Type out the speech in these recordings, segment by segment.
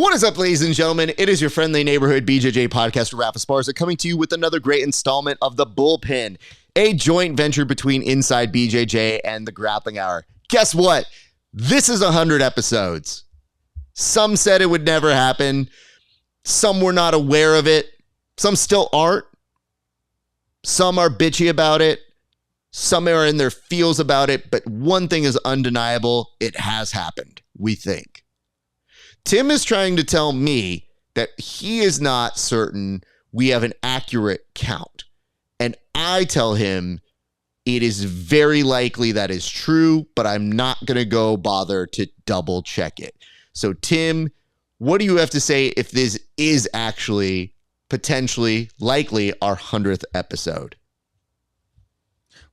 What is up, ladies and gentlemen? It is your friendly neighborhood BJJ podcaster, RAF ESPARZA, coming to you with another great installment of the Bullpen, a joint venture between Inside BJJ and the Grappling Hour. Guess what? This is 100 episodes. Some said it would never happen. Some were not aware of it. Some still aren't. Some are bitchy about it. Some are in their feels about it. But one thing is undeniable. It has happened, we think. Tim is trying to tell me that he is not certain we have an accurate count. And I tell him it is very likely that is true, but I'm not going to go bother to double check it. So, Tim, what do you have to say if this is actually potentially likely our 100th episode?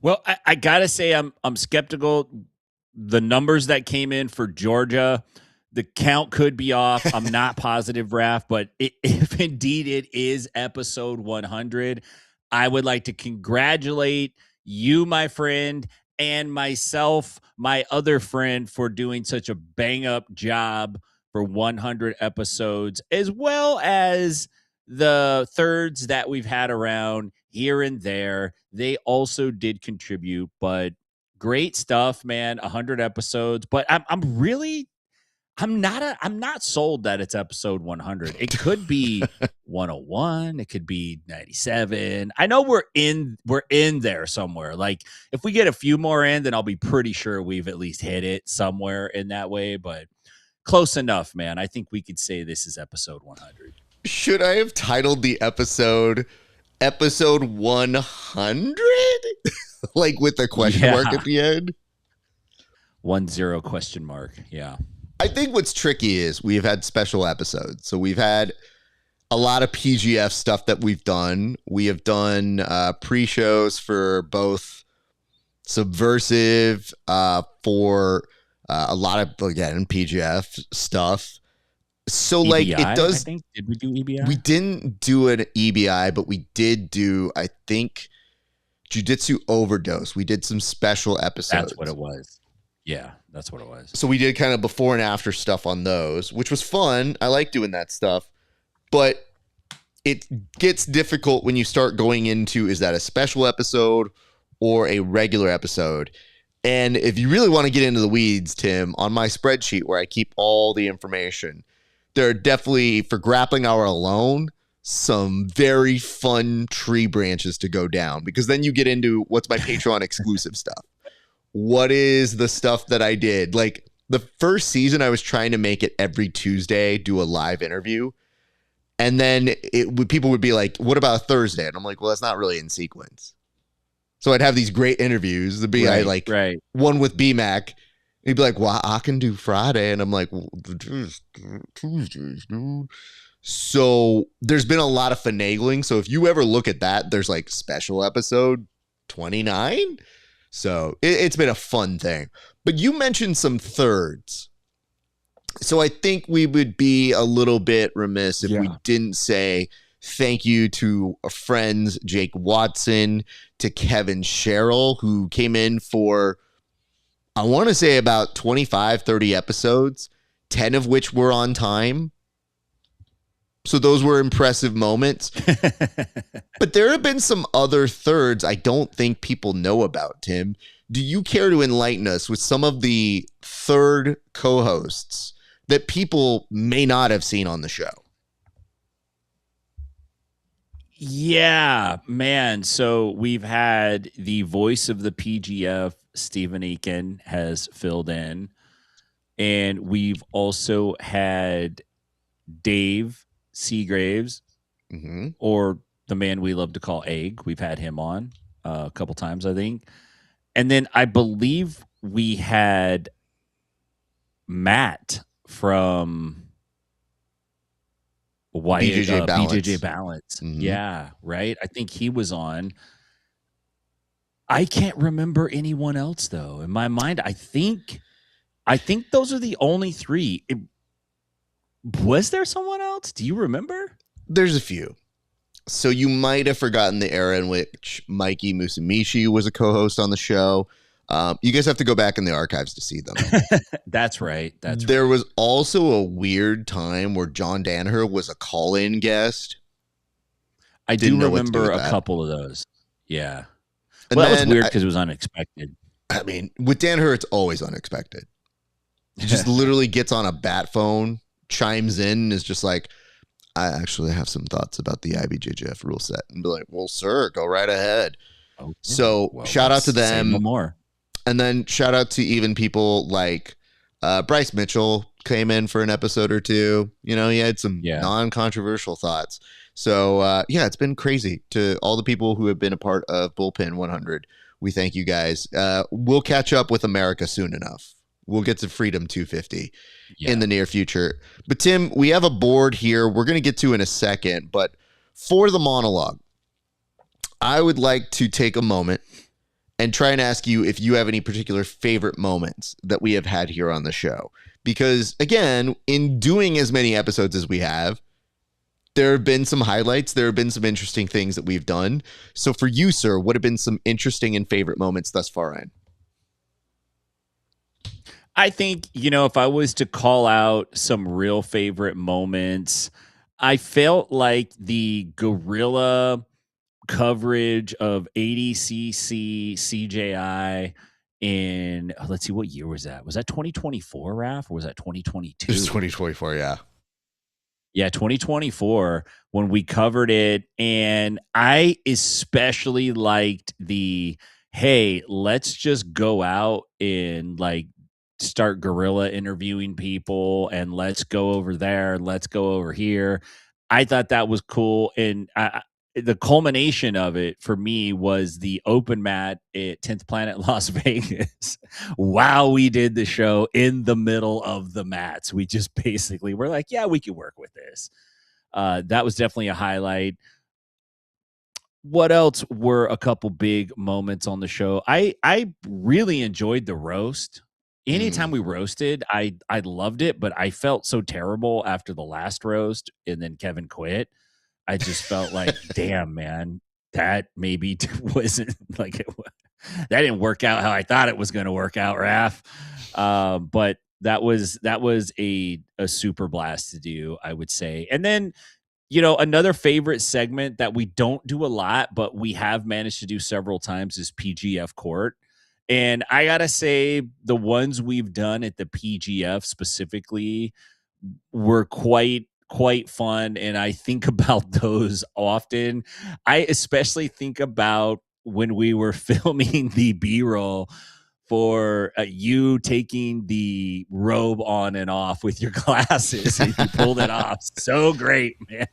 Well, I got to say I'm skeptical. The numbers that came in for Georgia, the count could be off. I'm not positive, Raf, but if indeed it is episode 100, I would like to congratulate you, my friend, and myself, my other friend, for doing such a bang-up job for 100 episodes, as well as the thirds that we've had around here and there. They also did contribute, but great stuff, man. 100 episodes, but I'm not sold that it's episode 100. It could be 101. It could be 97. I know we're in there somewhere. Like if we get a few more in, then I'll be pretty sure we've at least hit it somewhere in that way. But close enough, man. I think we could say this is episode 100. Should I have titled the episode 100? Like with a question mark at the end? 10 question mark. Yeah. I think what's tricky is we've had special episodes. So we've had a lot of PGF stuff that we've done. We have done pre-shows for both Subversive, for a lot of, again, PGF stuff. So EBI, like it does. I think, did we do EBI? We didn't do an EBI, but we did do, I think, Jiu-Jitsu Overdose. We did some special episodes. That's what it was. Yeah, that's what it was. So we did kind of before and after stuff on those, which was fun. I like doing that stuff. But it gets difficult when you start going into, is that a special episode or a regular episode? And if you really want to get into the weeds, Tim, on my spreadsheet where I keep all the information, there are definitely, for Grappling Hour alone, some very fun tree branches to go down. Because then you get into what's my Patreon exclusive stuff. What is the stuff that I did? Like the first season, I was trying to make it every Tuesday, do a live interview. And then people would be like, what about Thursday? And I'm like, well, that's not really in sequence. So I'd have these great interviews. There'd be one with BMAC. He'd be like, well, I can do Friday. And I'm like, well, Tuesdays, dude. So there's been a lot of finagling. So if you ever look at that, there's like special episode 29. So it's been a fun thing. But you mentioned some thirds. So I think we would be a little bit remiss if we didn't say thank you to our friends Jake Watson, to Kevin Sherrill, who came in for, I want to say about 25, 30 episodes, 10 of which were on time. So those were impressive moments. But there have been some other thirds I don't think people know about, Tim. Do you care to enlighten us with some of the third co-hosts that people may not have seen on the show? Yeah, man. So we've had the voice of the PGF, Stephen Eakin, has filled in. And we've also had Dave Seagraves, or the man we love to call Egg. We've had him on a couple times, I think. And then I believe we had Matt from BJJ Balance. Yeah, right. I think he was on. I can't remember anyone else, though. In my mind, I think those are the only three. Was there someone else? Do you remember? There's a few. So you might have forgotten the era in which Mikey Musamichi was a co-host on the show. You guys have to go back in the archives to see them. That's right. There was also a weird time where John Danaher was a call-in guest. I do remember a couple of those. Yeah. And well, that was weird because it was unexpected. I mean, with Danaher, it's always unexpected. He just literally gets on a bat phone, chimes in, and is just like, I actually have some thoughts about the IBJJF rule set. And be like, well, sir, go right ahead. Okay. So shout out to them. No more. And then shout out to even people like Bryce Mitchell came in for an episode or two. You know, he had some non-controversial thoughts. So, it's been crazy to all the people who have been a part of Bullpen 100. We thank you guys. We'll catch up with America soon enough. We'll get to Freedom 250 in the near future. But, Tim, we have a board here we're going to get to in a second. But for the monologue, I would like to take a moment and try and ask you if you have any particular favorite moments that we have had here on the show. Because, again, in doing as many episodes as we have, there have been some highlights. There have been some interesting things that we've done. So for you, sir, what have been some interesting and favorite moments thus far in? I think, if I was to call out some real favorite moments, I felt like the guerrilla coverage of ADCC, CJI in, let's see, what year was that? Was that 2024, RAF, or was that 2022? It was 2024, yeah. Yeah, 2024 when we covered it. And I especially liked hey, let's just go out and start guerrilla interviewing people, and let's go over there and let's go over here. I thought that was cool. And the culmination of it for me was the open mat at 10th Planet Las Vegas. Wow, we did the show in the middle of the mats. We just basically were like, yeah, we can work with this. That was definitely a highlight. What else were a couple big moments on the show? I really enjoyed the roast. Anytime we roasted, I loved it, but I felt so terrible after the last roast, and then Kevin quit. I just felt like, damn, man, that maybe wasn't that didn't work out how I thought it was going to work out, RAF. But that was a super blast to do, I would say. And then, another favorite segment that we don't do a lot, but we have managed to do several times is PGF Court. And I got to say, the ones we've done at the PGF specifically were quite fun, and I think about those often. I especially think about when we were filming the B-roll for you taking the robe on and off with your glasses, and you pulled it off so great, man.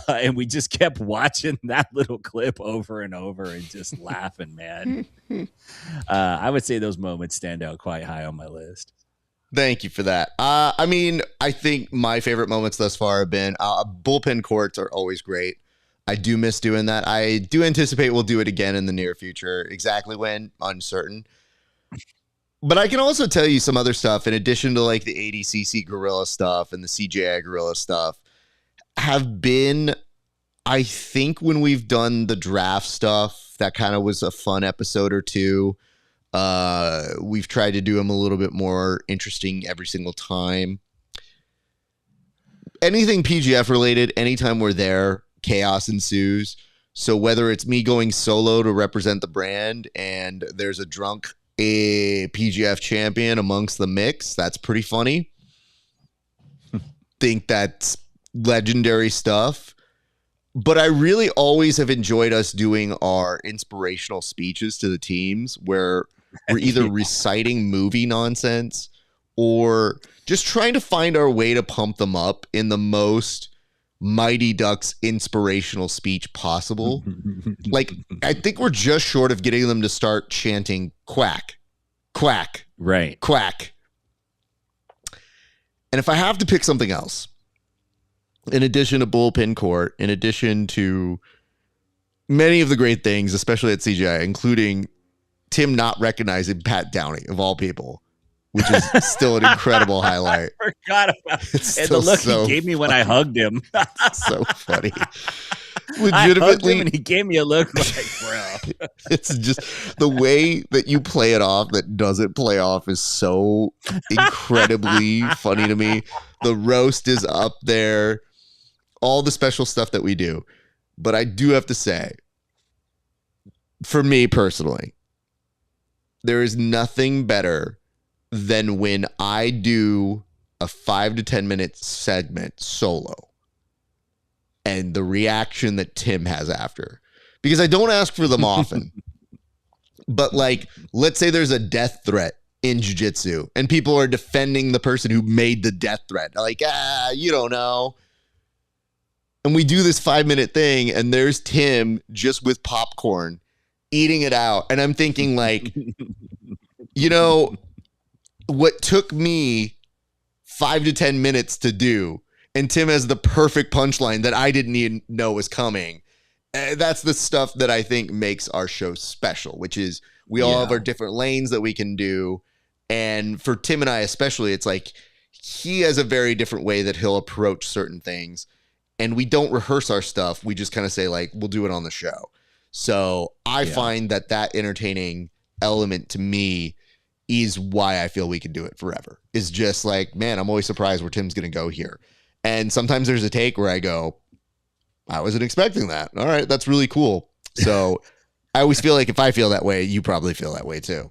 And we just kept watching that little clip over and over and just laughing, man. I would say those moments stand out quite high on my list. Thank you for that. I think my favorite moments thus far have been bullpen courts are always great. I do miss doing that. I do anticipate we'll do it again in the near future. Exactly when, uncertain. But I can also tell you some other stuff in addition to the ADCC Gorilla stuff and the CJI Gorilla stuff have been, I think when we've done the draft stuff, that kind of was a fun episode or two. We've tried to do them a little bit more interesting every single time. Anything PGF related, anytime we're there, chaos ensues. So whether it's me going solo to represent the brand and there's a drunk PGF champion amongst the mix, that's pretty funny. Think that's legendary stuff. But I really always have enjoyed us doing our inspirational speeches to the teams where we're either reciting movie nonsense or just trying to find our way to pump them up in the most Mighty Ducks inspirational speech possible. I think we're just short of getting them to start chanting quack, quack, right, quack. And if I have to pick something else, in addition to bullpen court, in addition to many of the great things, especially at CGI, including Tim not recognizing Pat Downey, of all people, which is still an incredible highlight. I forgot about it. And the look he gave me when I hugged him. So funny. I hugged him Legitimately, and he gave me a look like, bro. it's just the way that you play it off that doesn't play off is so incredibly funny to me. The roast is up there, all the special stuff that we do. But I do have to say, for me personally, there is nothing better than when I do a 5 to 10 minute segment solo and the reaction that Tim has after. Because I don't ask for them often. But like, let's say there's a death threat in jiu-jitsu and people are defending the person who made the death threat. Like, you don't know. And we do this 5-minute thing and there's Tim just with popcorn eating it out. And I'm thinking like, you know, what took me 5 to 10 minutes to do, and Tim has the perfect punchline that I didn't even know was coming. That's the stuff that I think makes our show special, which is we all have our different lanes that we can do. And for Tim and I especially, it's like he has a very different way that he'll approach certain things. And we don't rehearse our stuff. We just kind of say like, we'll do it on the show. So I find that entertaining element to me is why I feel we can do it forever. Is just like, man, I'm always surprised where Tim's going to go here. And sometimes there's a take where I go, I wasn't expecting that. All right, that's really cool. So I always feel like if I feel that way, you probably feel that way too.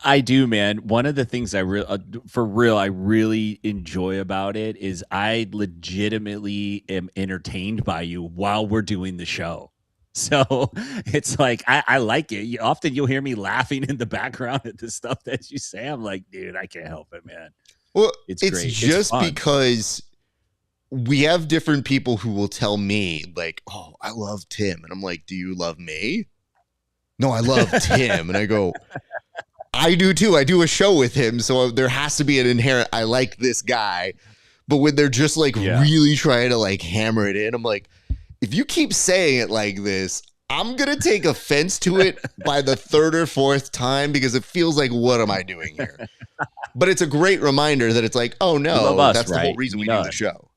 I do, man. One of the things I really enjoy about it is I legitimately am entertained by you while we're doing the show. So it's like, I like it. Often you'll hear me laughing in the background at the stuff that you say. I'm like, dude, I can't help it, man. Well, It's it's great. just It's because we have different people who will tell me like, oh, I love Tim. And I'm like, do you love me? No, I love Tim. And I go, I do too. I do a show with him. So there has to be an inherent, I like this guy. But when they're just like really trying to like hammer it in, I'm like, if you keep saying it like this, I'm going to take offense to it by the third or fourth time because it feels like, what am I doing here? But it's a great reminder that it's like, oh no, that's the whole reason we do the show.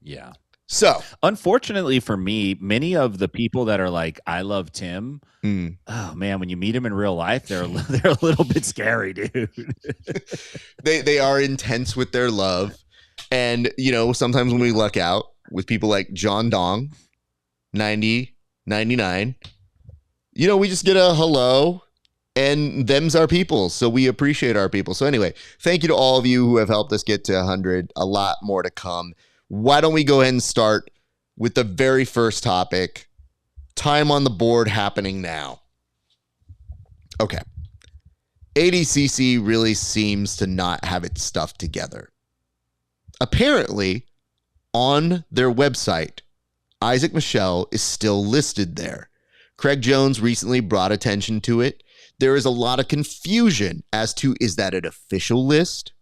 Yeah. So, unfortunately for me, many of the people that are like, I love Tim, oh man, when you meet him in real life, they're a little bit scary, dude. they are intense with their love. And, you know, sometimes when we luck out with people like John Dong, 90, 99, you know, we just get a hello and them's our people. So we appreciate our people. So anyway, thank you to all of you who have helped us get to 100, a lot more to come. Why don't we go ahead and start with the very first topic, time on the board happening now. Okay. ADCC really seems to not have its stuff together. Apparently, on their website, Isaac Michelle is still listed there. Craig Jones recently brought attention to it. There is a lot of confusion as to, is that an official list?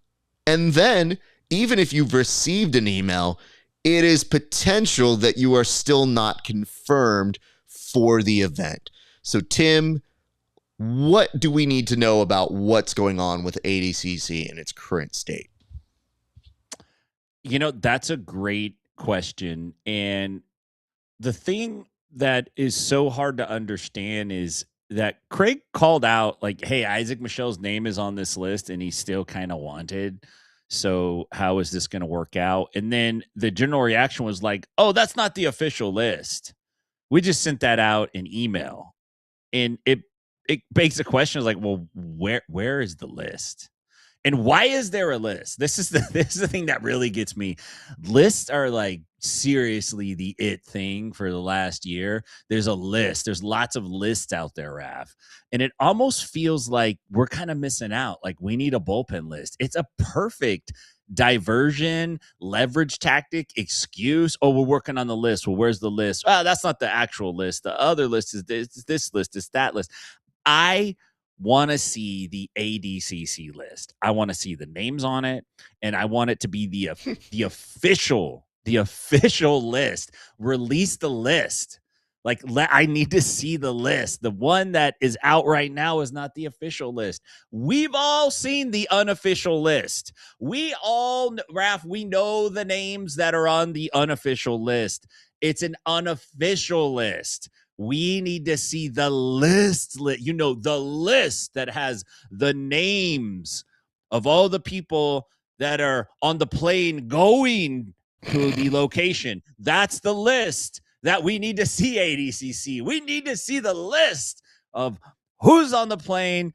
And then, even if you've received an email, it is potential that you are still not confirmed for the event. So, Tim, what do we need to know about what's going on with ADCC in its current state? You know, that's a great question. And the thing that is so hard to understand is that Craig called out like, hey, Isaac Michelle's name is on this list and he's still kind of wanted. So how is this going to work out? And then the general reaction was like, oh, that's not the official list. We just sent that out in email. And it begs the question is like, well, where is the list? And why is there a list? This is the thing that really gets me. Lists are like seriously the it thing for the last year. There's a list. There's lots of lists out there, Raf. And it almost feels like we're kind of missing out. Like we need a bullpen list. It's a perfect diversion, leverage tactic, excuse. Oh, we're working on the list. Well, where's the list? Oh, that's not the actual list. The other list is this list, is that list. I want to see the ADCC list. I want to see the names on it, and I want it to be the official list. Release the list Like, I need to see the list. The one that is out right now is not the official list. We've all seen the unofficial list. We all, Raf, we know the names that are on the unofficial list. It's an unofficial list. We need to see the list. The list that has the names of all the people that are on the plane going to the location. That's the list that we need to see, ADCC. We need to see the list of who's on the plane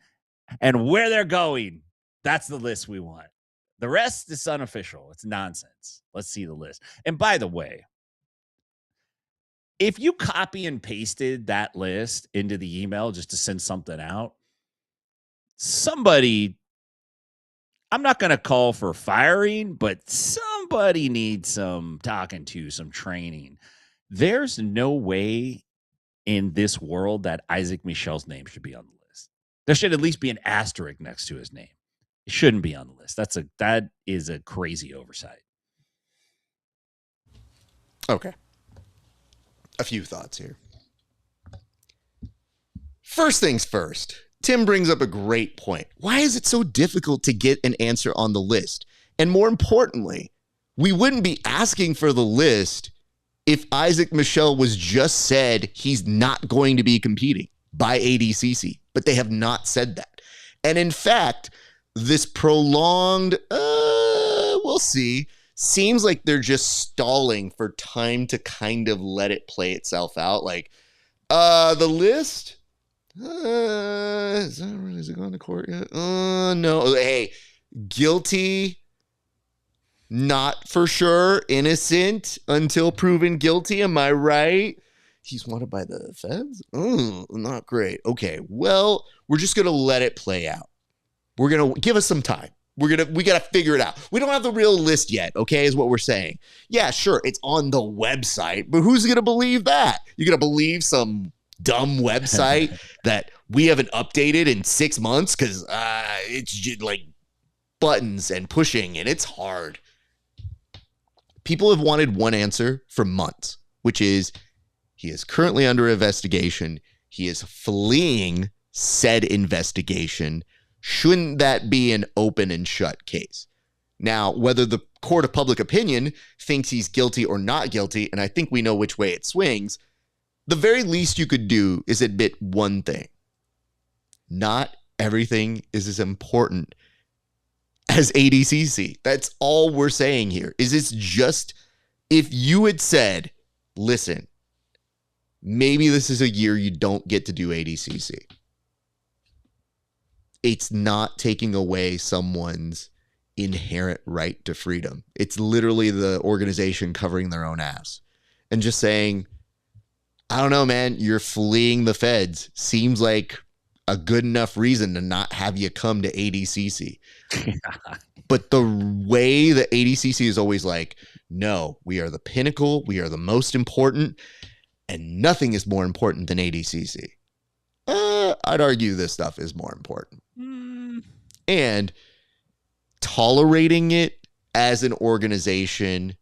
and where they're going. That's the list we want. The rest is unofficial. It's nonsense. Let's see the list. And by the way, if you copy and pasted that list into the email just to send something out, somebody, I'm not going to call for firing, but somebody needs some talking to, some training. There's no way in this world that Isaac Michel's name should be on the list. There should at least be an asterisk next to his name. It shouldn't be on the list. That is a crazy oversight. Okay. A few thoughts here. First things first, Tim brings up a great point. Why is it so difficult to get an answer on the list? And more importantly, we wouldn't be asking for the list if Isaac Michel was just said he's not going to be competing by ADCC, but they have not said that. And in fact, this prolonged, we'll see, seems like they're just stalling for time to kind of let it play itself out. Like, the list, is it going to court yet? No. Hey, guilty, not for sure, innocent until proven guilty. Am I right? He's wanted by the feds? Not great. Okay, well, we're just going to let it play out. We're going to give us some time. We got to figure it out. We don't have the real list yet, okay, is what we're saying. Yeah, sure, it's on the website, but who's going to believe that? You're going to believe some dumb website that we haven't updated in 6 months because it's just like buttons and pushing, and it's hard. People have wanted one answer for months, which is he is currently under investigation. He is fleeing said investigation. Shouldn't that be an open and shut case? Now, whether the court of public opinion thinks he's guilty or not guilty, and I think we know which way it swings, the very least you could do is admit one thing. Not everything is as important as ADCC. That's all we're saying here. Is it's just, if you had said, listen, maybe this is a year you don't get to do ADCC. It's not taking away someone's inherent right to freedom. It's literally the organization covering their own ass and just saying, I don't know, man, you're fleeing the feds. Seems like a good enough reason to not have you come to ADCC. But the way the ADCC is always like, no, we are the pinnacle. We are the most important. And nothing is more important than ADCC. I'd argue this stuff is more important. And tolerating it as an organization,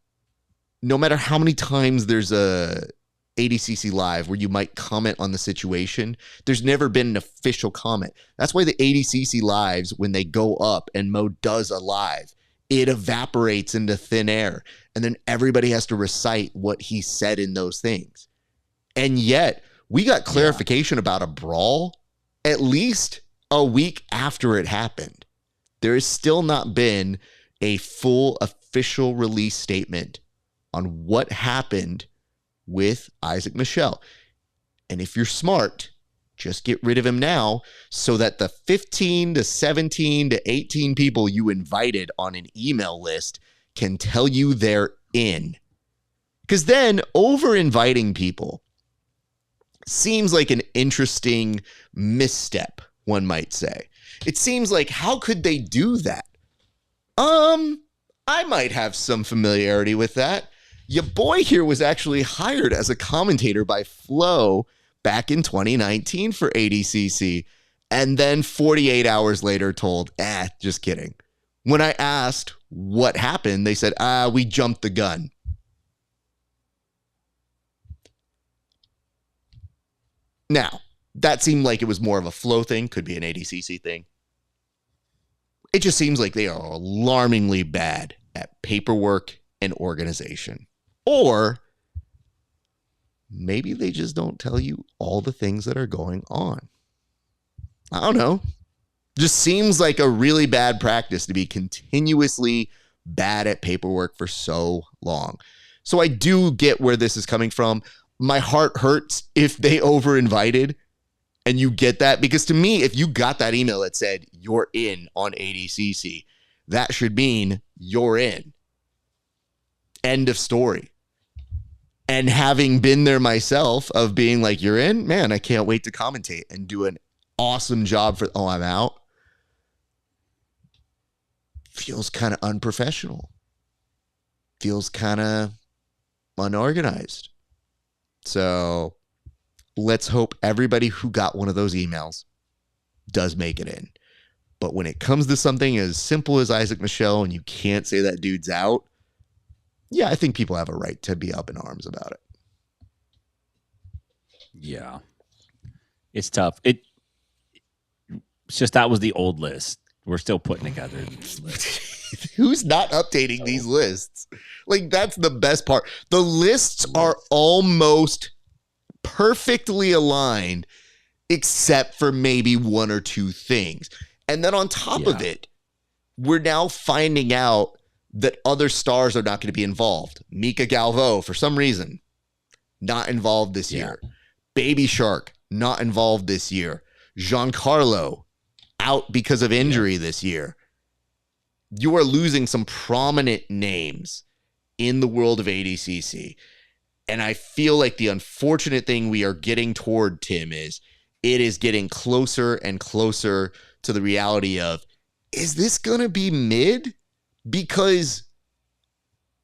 no matter how many times there's a ADCC live where you might comment on the situation, there's never been an official comment. That's why the ADCC lives, when they go up and Mo does a live, it evaporates into thin air. And then everybody has to recite what he said in those things. And yet we got clarification about a brawl at least a week after it happened. There has still not been a full official release statement on what happened with Isaac Michel. And if you're smart, just get rid of him now so that the 15 to 17 to 18 people you invited on an email list can tell you they're in. Because then over-inviting people seems like an interesting misstep, one might say. It seems like, how could they do that? I might have some familiarity with that. Your boy here was actually hired as a commentator by Flo back in 2019 for ADCC, and then 48 hours later told, just kidding. When I asked what happened, they said, we jumped the gun. Now, that seemed like it was more of a flow thing, could be an ADCC thing. It just seems like they are alarmingly bad at paperwork and organization. Or maybe they just don't tell you all the things that are going on. I don't know. Just seems like a really bad practice to be continuously bad at paperwork for so long. So I do get where this is coming from. My heart hurts if they over-invited and you get that. Because to me, if you got that email that said you're in on ADCC, that should mean you're in. End of story. And having been there myself of being like, you're in, man, I can't wait to commentate and do an awesome job for, I'm out. Feels kind of unprofessional. Feels kind of unorganized. So let's hope everybody who got one of those emails does make it in. But when it comes to something as simple as Isaac Michelle and you can't say that dude's out, yeah, I think people have a right to be up in arms about it. Yeah. It's tough. It's just that was the old list. We're still putting together this list. Who's not updating these lists? Like, that's the best part. The lists are almost perfectly aligned, except for maybe one or two things. And then on top of it, we're now finding out that other stars are not going to be involved. Mika Galvo, for some reason, not involved this year. Baby Shark, not involved this year. Giancarlo, out because of injury this year. You are losing some prominent names in the world of ADCC. And I feel like the unfortunate thing we are getting toward, Tim, is it is getting closer and closer to the reality of, is this going to be mid? Because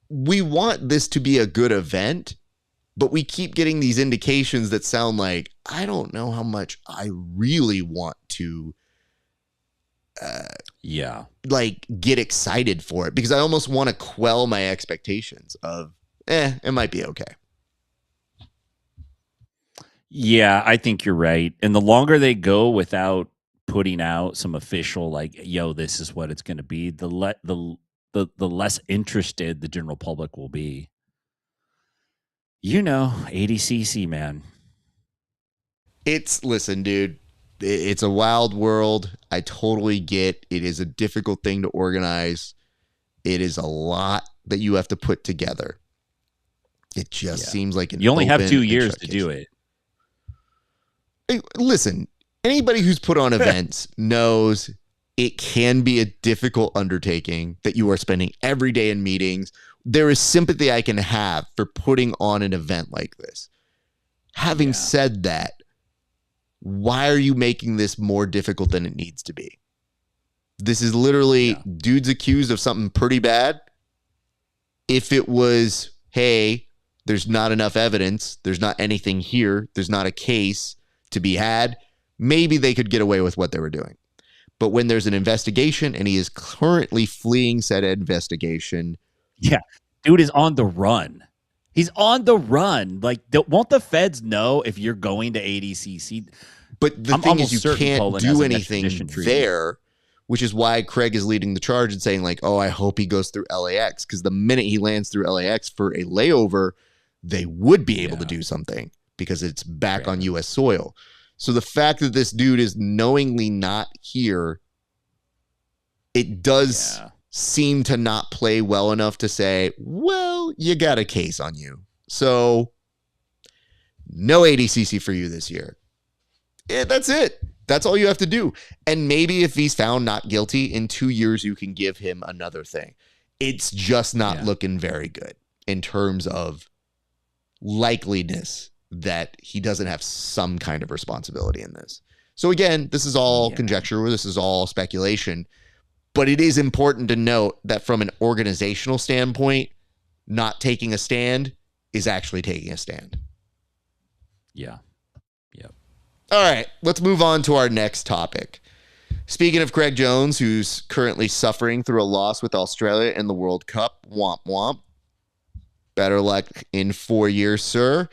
we want this to be a good event, but we keep getting these indications that sound like, I don't know how much I really want to like get excited for it, because I almost want to quell my expectations of, it might be okay. Yeah, I think you're right. And the longer they go without putting out some official, like, yo, this is what it's going to be, the less interested the general public will be. You know, ADCC, man. Listen, dude, it's a wild world. I totally get it is a difficult thing to organize. It is a lot that you have to put together. It just seems like you only have 2 years to do it. Hey, listen, anybody who's put on events knows it can be a difficult undertaking that you are spending every day in meetings. There is sympathy I can have for putting on an event like this. Having said that, why are you making this more difficult than it needs to be? This is literally dudes accused of something pretty bad. If it was, hey, there's not enough evidence, there's not anything here, there's not a case to be had, maybe they could get away with what they were doing. But when there's an investigation and he is currently fleeing said investigation. Yeah, dude is on the run. He's on the run. Like, won't the feds know if you're going to ADCC? But the thing is, you can't do anything there, which is why Craig is leading the charge and saying, like, oh, I hope he goes through LAX. Because the minute he lands through LAX for a layover, they would be able to do something because it's back on U.S. soil. So the fact that this dude is knowingly not here, it does seem to not play well enough to say, well, you got a case on you. So no ADCC for you this year. That's it. That's all you have to do. And maybe if he's found not guilty in 2 years, you can give him another thing. It's just not looking very good in terms of likeliness that he doesn't have some kind of responsibility in this. So again, this is all conjecture. This is all speculation. But it is important to note that from an organizational standpoint, not taking a stand is actually taking a stand. Yeah. Yep. All right, let's move on to our next topic. Speaking of Craig Jones, who's currently suffering through a loss with Australia in the World Cup, womp womp. Better luck in 4 years, sir.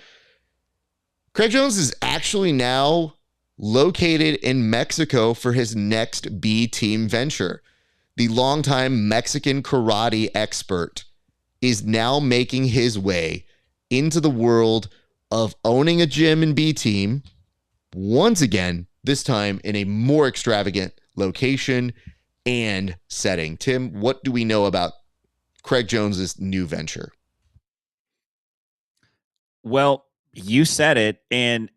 Craig Jones is actually now located in Mexico for his next B team venture. The longtime Mexican karate expert is now making his way into the world of owning a gym in B team once again, this time in a more extravagant location and setting. Tim, what do we know about Craig Jones's new venture? Well, you said it, and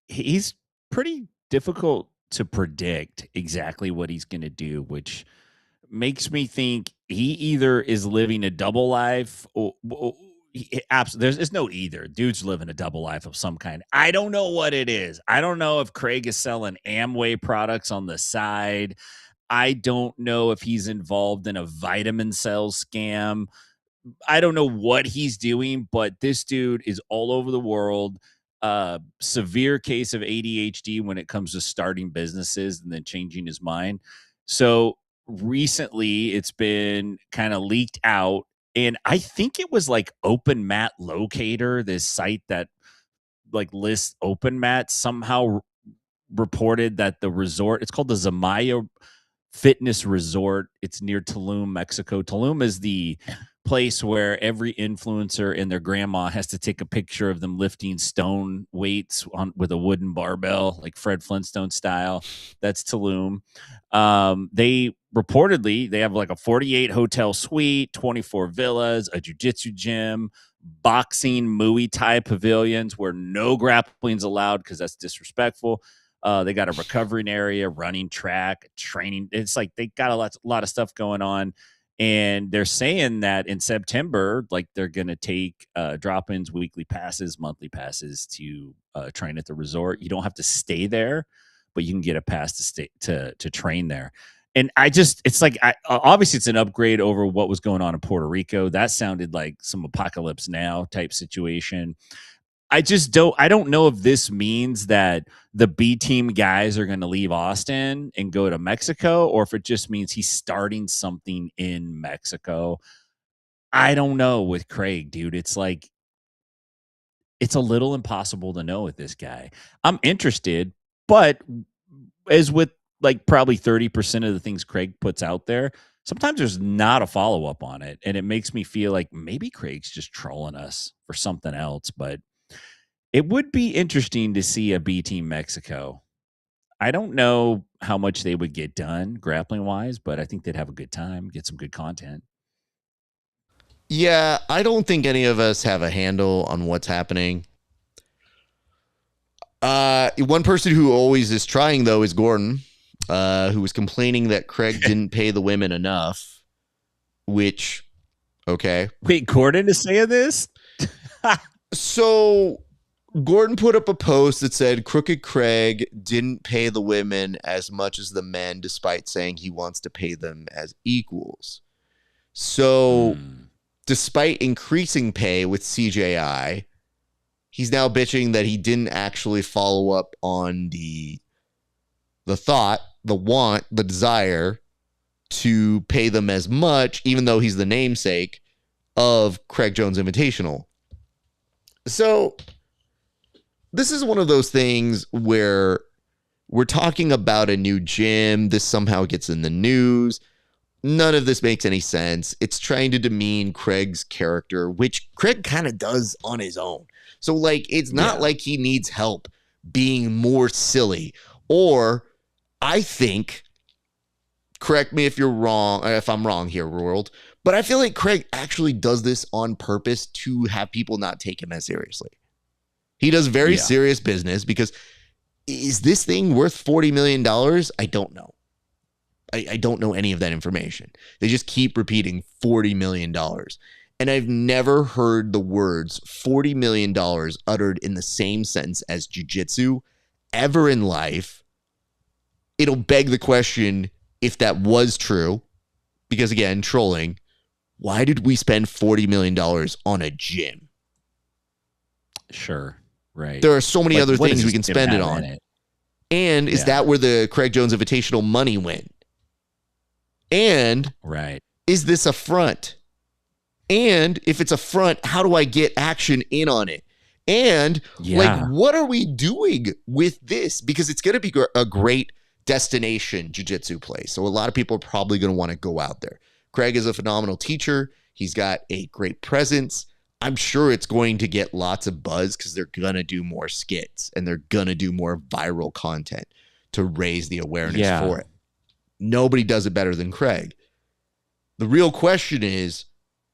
he's pretty difficult to predict exactly what he's going to do, which makes me think he either is living a double life or there's no either. Dude's living a double life of some kind. I don't know what it is. I don't know if Craig is selling Amway products on the side. I don't know if he's involved in a vitamin sales scam. I don't know what he's doing, but this dude is all over the world. Severe case of ADHD when it comes to starting businesses and then changing his mind. So recently it's been kind of leaked out, and I think it was like Open Mat Locator, this site that like lists open mats, somehow reported that the resort, it's called the Zamaya Fitness Resort. It's near Tulum, Mexico. Tulum is the place where every influencer and their grandma has to take a picture of them lifting stone weights with a wooden barbell, like Fred Flintstone style. That's Tulum. They have like a 48 hotel suite, 24 villas, a jiu-jitsu gym, boxing, Muay Thai pavilions where no grappling's allowed because that's disrespectful. They got a recovering area, running track, training. It's like they got a lot of stuff going on. And they're saying that in September, like they're going to take drop-ins, weekly passes, monthly passes to train at the resort. You don't have to stay there, but you can get a pass to stay to train there. And it's like, obviously it's an upgrade over what was going on in Puerto Rico. That sounded like some Apocalypse Now type situation. I don't know if this means that the B team guys are going to leave Austin and go to Mexico, or if it just means he's starting something in Mexico. I don't know with Craig, dude. It's like, it's a little impossible to know with this guy. I'm interested, but as with like probably 30% of the things Craig puts out there, sometimes there's not a follow-up on it. And it makes me feel like maybe Craig's just trolling us for something else, but it would be interesting to see a B team Mexico. I don't know how much they would get done grappling wise, but I think they'd have a good time, get some good content. Yeah, I don't think any of us have a handle on what's happening. One person who always is trying, though, is Gordon, who was complaining that Craig didn't pay the women enough, which, okay. Wait, Gordon is saying this? So Gordon put up a post that said Crooked Craig didn't pay the women as much as the men, despite saying he wants to pay them as equals. So despite increasing pay with CJI, he's now bitching that he didn't actually follow up on the thought, the want, the desire to pay them as much, even though he's the namesake of Craig Jones Invitational. So this is one of those things where we're talking about a new gym. This somehow gets in the news. None of this makes any sense. It's trying to demean Craig's character, which Craig kind of does on his own. So, like, it's not like he needs help being more silly. Or, I think, correct me if you're wrong, if I'm wrong here, world, but I feel like Craig actually does this on purpose to have people not take him as seriously. He does very serious business because is this thing worth $40 million? I don't know. I don't know any of that information. They just keep repeating $40 million. And I've never heard the words $40 million uttered in the same sentence as jiu-jitsu ever in life. It'll beg the question, if that was true, because again, trolling, why did we spend $40 million on a gym? Sure. Right. There are so many other things we can spend it on. And is that where the Craig Jones Invitational money went? And is this a front? And if it's a front, how do I get action in on it? And like, Yeah. what are we doing with this? Because it's going to be a great destination jiu-jitsu place. So a lot of people are probably going to want to go out there. Craig is a phenomenal teacher. He's got a great presence. I'm sure it's going to get lots of buzz because they're going to do more skits and they're going to do more viral content to raise the awareness for it. Nobody does it better than Craig. The real question is,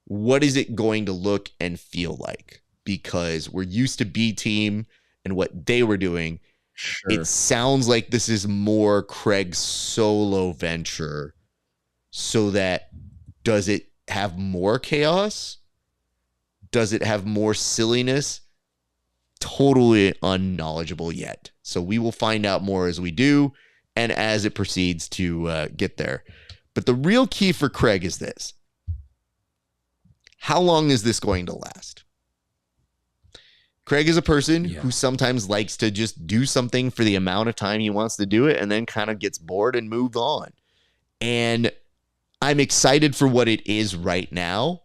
what is it going to look and feel like? Because we're used to B Team and what they were doing. Sure. It sounds like this is more Craig's solo venture. So that, does it have more chaos? Does it have more silliness? Totally unknowledgeable yet. So we will find out more as we do and as it proceeds to get there. But the real key for Craig is this. How long is this going to last? Craig is a person who sometimes likes to just do something for the amount of time he wants to do it and then kind of gets bored and moves on. And I'm excited for what it is right now.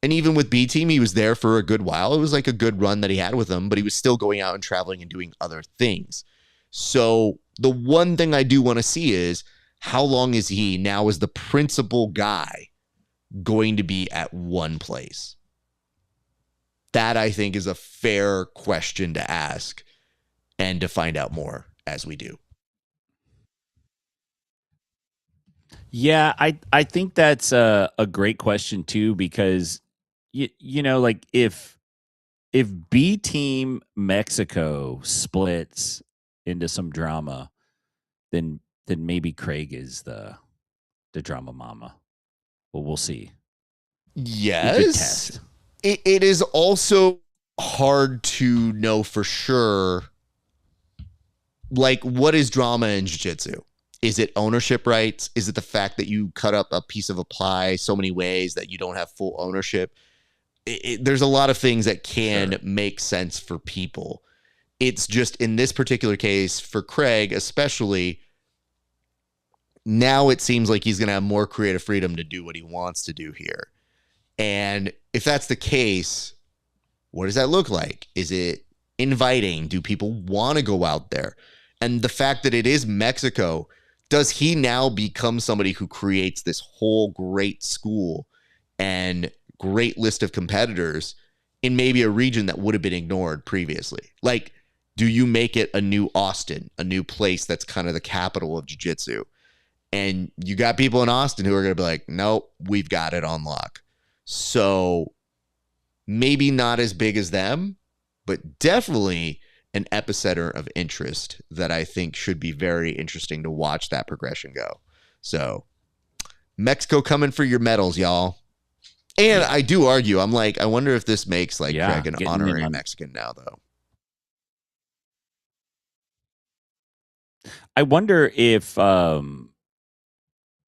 And even with B Team, he was there for a good while. It was like a good run that he had with them, but he was still going out and traveling and doing other things. So the one thing I do want to see is, how long is he now as the principal guy going to be at one place? That, I think, is a fair question to ask and to find out more as we do. Yeah, I think that's a great question too, because you know, like if B Team Mexico splits into some drama, then maybe Craig is the drama mama. Well, we'll see. Yes. Good test. It is also hard to know for sure, like, what is drama in jiu-jitsu? Is it ownership rights? Is it the fact that you cut up a piece of a pie so many ways that you don't have full ownership? There's a lot of things that can make sense for people. It's just, in this particular case, for Craig especially, now it seems like he's going to have more creative freedom to do what he wants to do here. And if that's the case, what does that look like? Is it inviting? Do people want to go out there? And the fact that it is Mexico, does he now become somebody who creates this whole great school and great list of competitors in maybe a region that would have been ignored previously? Like, do you make it a new Austin, a new place that's kind of the capital of jiu-jitsu? And you got people in Austin who are going to be like, nope, we've got it on lock. So maybe not as big as them, but definitely an epicenter of interest that I think should be very interesting to watch that progression go. So Mexico coming for your medals, y'all. And I do argue, I'm like, I wonder if this makes like Craig an honorary Mexican now, though. I wonder if how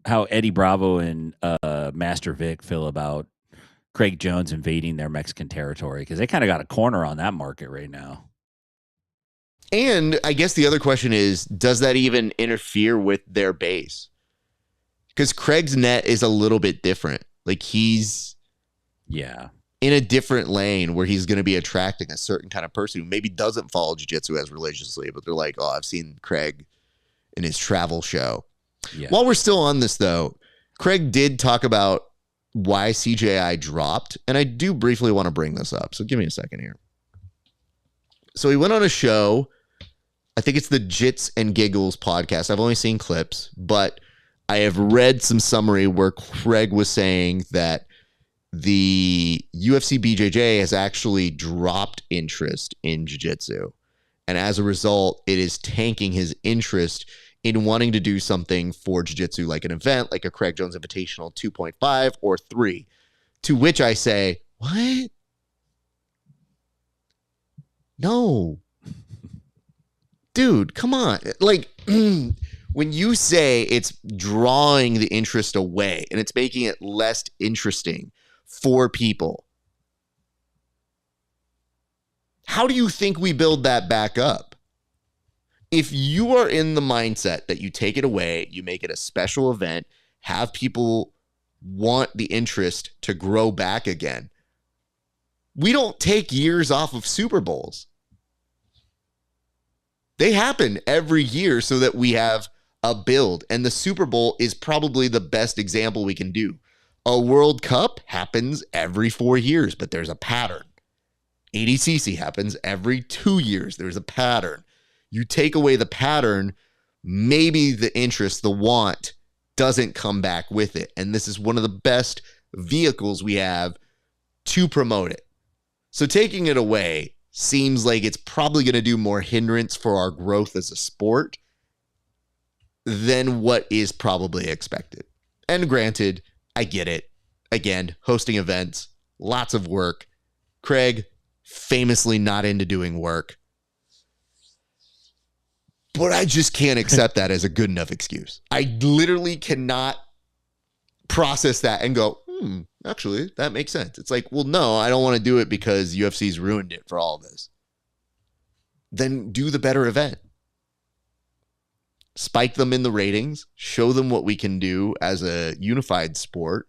Eddie Bravo and Master Vic feel about Craig Jones invading their Mexican territory, because they kind of got a corner on that market right now. And I guess the other question is, does that even interfere with their base? Because Craig's net is a little bit different. Like, he's in a different lane where he's going to be attracting a certain kind of person who maybe doesn't follow jiu-jitsu as religiously, but they're like, oh, I've seen Craig in his travel show. Yeah. While we're still on this, though, Craig did talk about why CJI dropped, and I do briefly want to bring this up, so give me a second here. So he went on a show, I think it's the Jits and Giggles podcast. I've only seen clips, but I have read some summary where Craig was saying that the UFC BJJ has actually dropped interest in jiu-jitsu, and as a result, it is tanking his interest in wanting to do something for jiu-jitsu, like an event, like a Craig Jones Invitational 2.5 or 3, to which I say, what? No. Dude, come on. Like, when you say it's drawing the interest away and it's making it less interesting for people, how do you think we build that back up? If you are in the mindset that you take it away, you make it a special event, have people want the interest to grow back again, We don't take years off of Super Bowls. They happen every year so that we have a build. And the Super Bowl is probably the best example we can do. A World Cup happens every 4 years, but there's a pattern. ADCC happens every 2 years. There's a pattern. You take away the pattern, maybe the interest, the want doesn't come back with it. And this is one of the best vehicles we have to promote it. So taking it away seems like it's probably going to do more hindrance for our growth as a sport than what is probably expected. And granted, I get it. Again, hosting events, lots of work. Craig, famously not into doing work. But I just can't accept that as a good enough excuse. I literally cannot process that and go, actually, that makes sense. It's like, well, no, I don't want to do it because UFC's ruined it for all of this. Then do the better event. Spike them in the ratings, show them what we can do as a unified sport,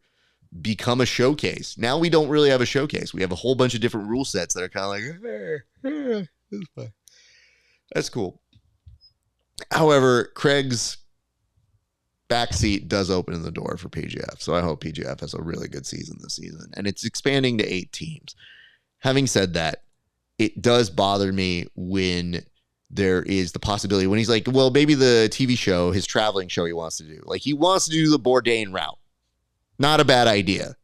become a showcase. Now we don't really have a showcase. We have a whole bunch of different rule sets that are kind of like, that's fine. That's cool. However, Craig's backseat does open the door for PGF. So I hope PGF has a really good season this season. And it's expanding to 8 teams. Having said that, it does bother me when there is the possibility when he's like, well, maybe the TV show, his traveling show he wants to do. Like he wants to do the Bourdain route. Not a bad idea.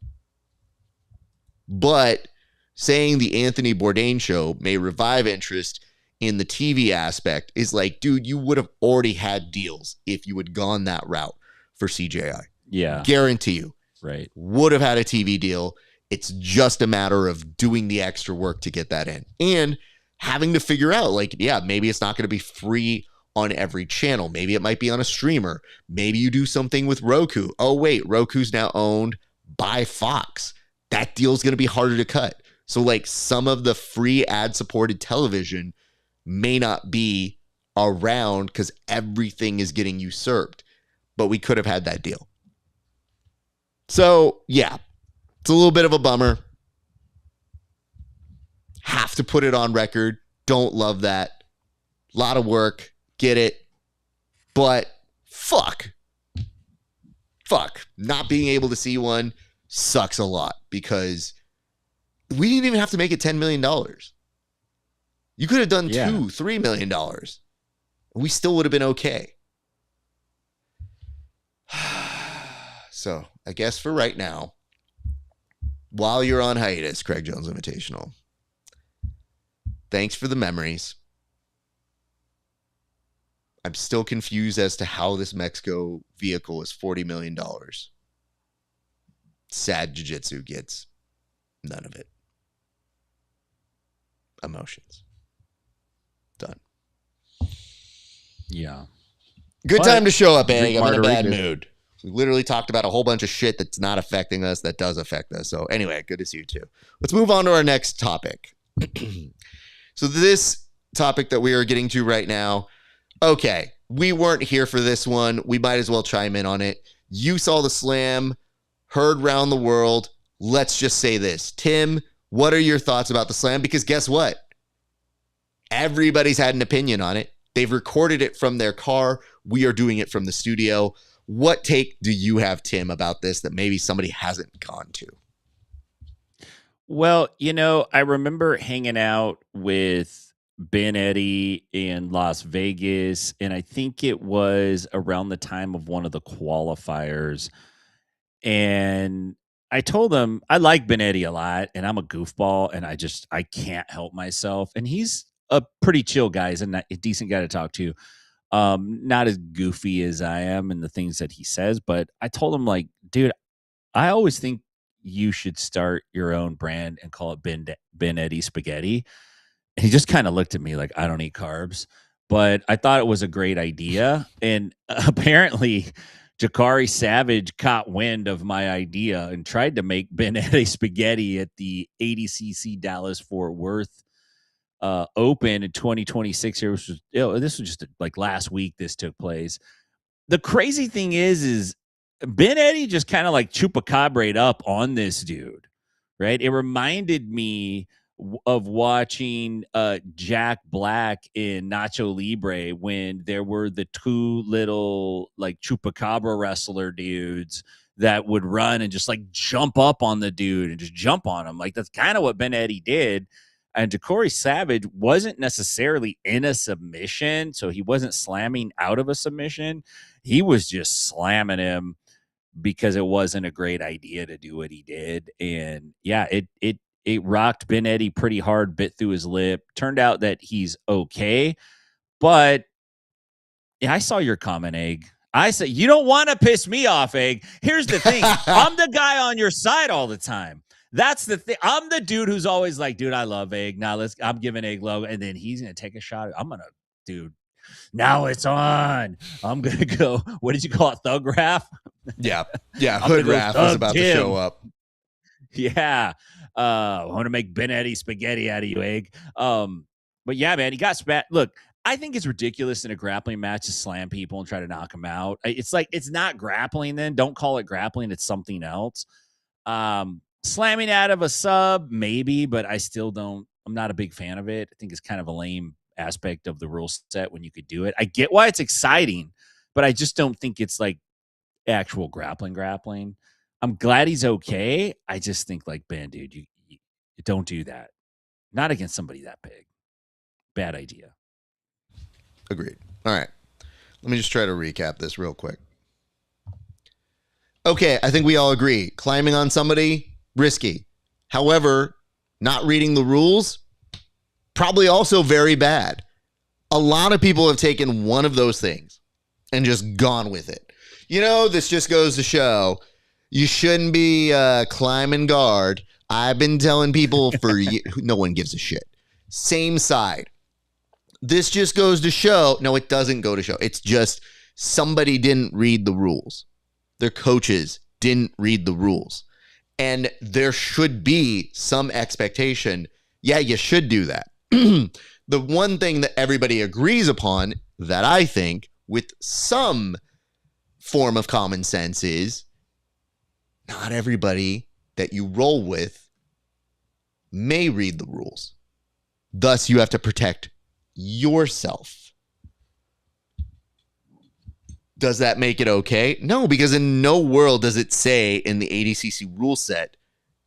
But saying the Anthony Bourdain show may revive interest in the TV aspect is like, dude, you would have already had deals if you had gone that route for CJI. Yeah. Guarantee you. Right. Would have had a TV deal. It's just a matter of doing the extra work to get that in. And having to figure out, like, yeah, maybe it's not going to be free on every channel. Maybe it might be on a streamer. Maybe you do something with Roku. Oh, wait, Roku's now owned by Fox. That deal's going to be harder to cut. So, like, some of the free ad-supported television may not be around because everything is getting usurped, but we could have had that deal. So yeah, it's a little bit of a bummer. Have to put it on record. Don't love that. A lot of work. Get it. But fuck. Not being able to see one sucks a lot because we didn't even have to make it $10 million. You could have done $2-3 million. We still would have been okay. So I guess for right now, while you're on hiatus, Craig Jones Invitational, thanks for the memories. I'm still confused as to how this Mexico vehicle is $40 million. Sad Jiu-Jitsu gets none of it. Emotions. Done. Yeah. Good time to show up, Egg. I'm in a bad margaritas. mood. We literally talked about a whole bunch of shit that's not affecting us that does affect us. So anyway, good to see you too. Let's move on to our next topic. So this topic that we are getting to right now, okay, we weren't here for this one. We might as well chime in on it. You saw the slam, heard round the world. Let's just say this. Tim, what are your thoughts about the slam? Because guess what? Everybody's had an opinion on it. They've recorded it from their car. We are doing it from the studio. What take do you have, Tim, about this that maybe somebody hasn't gone to? Well, I remember hanging out with Ben Eddy in Las Vegas, and I think it was around the time of one of the qualifiers. And I told him I like Ben Eddy a lot, and I'm a goofball, and I can't help myself. And he's a pretty chill guy. He's a decent guy to talk to. Not as goofy as I am and the things that he says, but I told him, like, dude, I always think you should start your own brand and call it Ben Eddy Spaghetti. And he just kind of looked at me like, I don't eat carbs, but I thought it was a great idea. And apparently Jakari Savage caught wind of my idea and tried to make Ben Eddy Spaghetti at the ADCC Dallas Fort Worth Open in 2026 here, which was, this was just like last week this took place. The crazy thing is Ben Eddy just kind of like chupacabre'd up on this dude. right? It reminded me of watching Jack Black in Nacho Libre when there were the two little like chupacabra wrestler dudes that would run and just like jump up on the dude and just jump on him. Like that's kind of what Benetti did. And Ja'Cory Savage wasn't necessarily in a submission, so he wasn't slamming out of a submission. He was just slamming him because it wasn't a great idea to do what he did. And yeah, it rocked Benetti pretty hard, bit through his lip. Turned out that he's okay. But yeah, I saw your comment, Egg. I said, you don't want to piss me off, Egg. Here's the thing. I'm the guy on your side all the time. That's the thing. I'm the dude who's always like, dude, I love Egg. Now I'm giving Egg logo. And then he's going to take a shot. I'm going to, dude, now it's on. I'm going to go. What did you call it? Thug Raf? Yeah. Hood Raf was about to show up. Yeah. I want to make Benetti spaghetti out of you, Egg. But yeah, man, he got spat. Look, I think it's ridiculous in a grappling match to slam people and try to knock them out. It's like, it's not grappling then. Don't call it grappling. It's something else. Slamming out of a sub, maybe, but I still don't. I'm not a big fan of it. I think it's kind of a lame aspect of the rule set when you could do it. I get why it's exciting, but I just don't think it's like actual grappling. I'm glad he's okay. I just think like, Ben, dude, you don't do that. Not against somebody that big. Bad idea. Agreed. All right. Let me just try to recap this real quick. Okay, I think we all agree. Climbing on somebody, risky. However, not reading the rules, probably also very bad. A lot of people have taken one of those things and just gone with it. You know, this just goes to show you shouldn't be climbing guard. I've been telling people for no one gives a shit. Same side. This just goes to show. No, it doesn't go to show. It's just somebody didn't read the rules. Their coaches didn't read the rules. And there should be some expectation. Yeah, you should do that. The one thing that everybody agrees upon that I think with some form of common sense is not everybody that you roll with may read the rules. Thus, you have to protect yourself. Does that make it okay? No, because in no world does it say in the ADCC rule set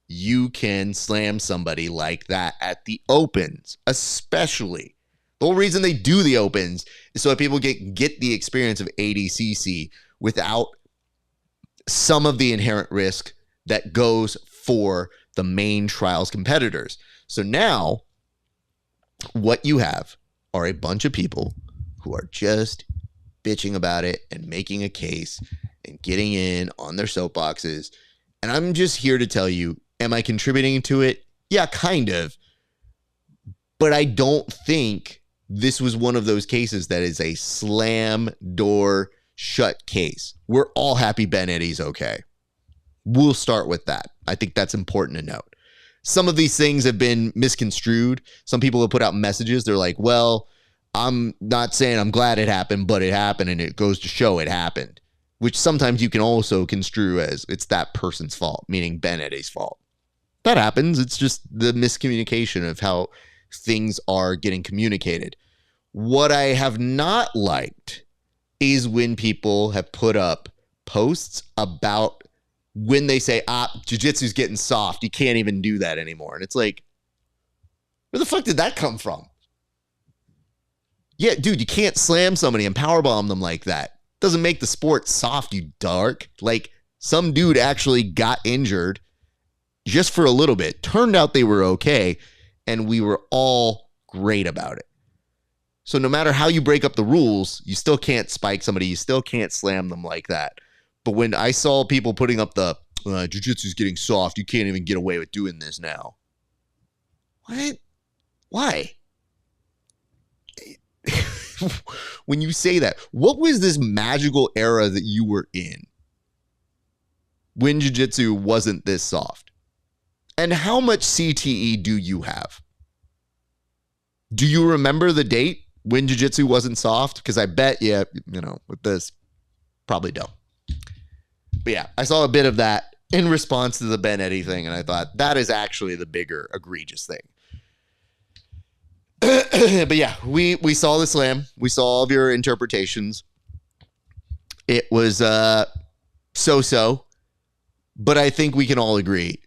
you can slam somebody like that at the opens, especially. The whole reason they do the opens is so that people get the experience of ADCC without some of the inherent risk that goes for the main trials competitors. So now what you have are a bunch of people who are just bitching about it and making a case and getting in on their soapboxes. And I'm just here to tell you, am I contributing to it? Yeah, kind of. But I don't think this was one of those cases that is a slam door shut case. We're all happy Benetti's okay. We'll start with that. I think that's important to note. Some of these things have been misconstrued. Some people have put out messages. They're like, well, I'm not saying I'm glad it happened, but it happened and it goes to show it happened, which sometimes you can also construe as it's that person's fault, meaning Benetti's fault. That happens. It's just the miscommunication of how things are getting communicated. What I have not liked is when people have put up posts about when they say, jiu-jitsu's getting soft. You can't even do that anymore. And it's like, where the fuck did that come from? Yeah, dude, you can't slam somebody and powerbomb them like that. Doesn't make the sport soft, you dark. Like, some dude actually got injured just for a little bit. Turned out they were okay, and we were all great about it. So no matter how you break up the rules, you still can't spike somebody. You still can't slam them like that. But when I saw people putting up the jiu-jitsu's getting soft, you can't even get away with doing this now. What? Why? When you say that, what was this magical era that you were in when jiu-jitsu wasn't this soft? And how much CTE do you have? Do you remember the date when jiu-jitsu wasn't soft? Because I bet you, with this, probably don't. But yeah, I saw a bit of that. in response to the Ben Eddy thing, and I thought that is actually the bigger egregious thing. But yeah, we saw the slam. We saw all of your interpretations. It was so-so, but I think we can all agree,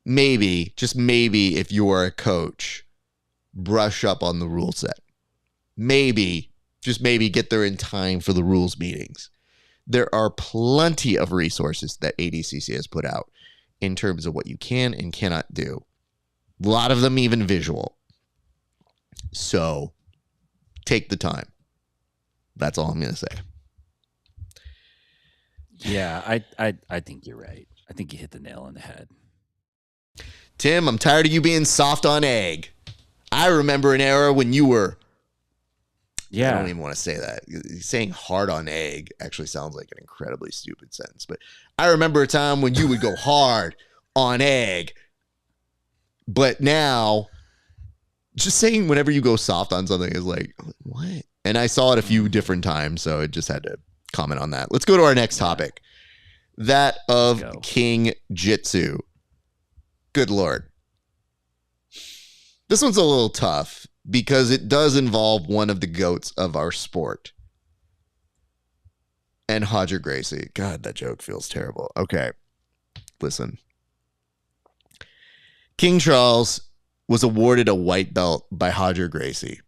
maybe, just maybe, if you are a coach, brush up on the rule set. Maybe, just maybe, get there in time for the rules meetings. There are plenty of resources that ADCC has put out in terms of what you can and cannot do. A lot of them even visual. So take the time. That's all I'm going to say. Yeah, I think you're right. I think you hit the nail on the head. Tim, I'm tired of you being soft on egg. I remember an era when you were... Yeah. I don't even want to say that. Saying hard on egg actually sounds like an incredibly stupid sentence. But I remember a time when you would go hard on egg. But now, just saying whenever you go soft on something is like, what? And I saw it a few different times, so I just had to comment on that. Let's go to our next topic. That of King-Jitsu. Good Lord. This one's a little tough because it does involve one of the GOATs of our sport. And Roger Gracie. God, that joke feels terrible. Okay. Listen. King Charles was awarded a white belt by Roger Gracie.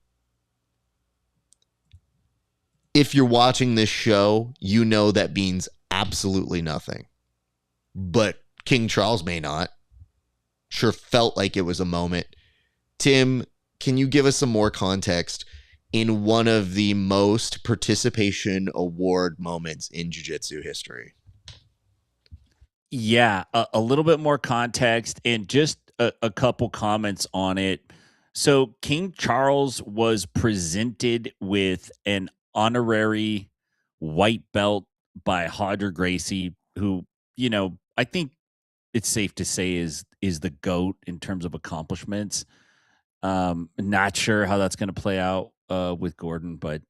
If you're watching this show, you know that means absolutely nothing. But King Charles may not. Sure felt like it was a moment. Tim, can you give us some more context in one of the most participation award moments in jiu-jitsu history? Yeah, a little bit more context and just a couple comments on it. So King Charles was presented with an honorary white belt by Roger Gracie, who, I think it's safe to say is the GOAT in terms of accomplishments. Not sure how that's going to play out with Gordon, but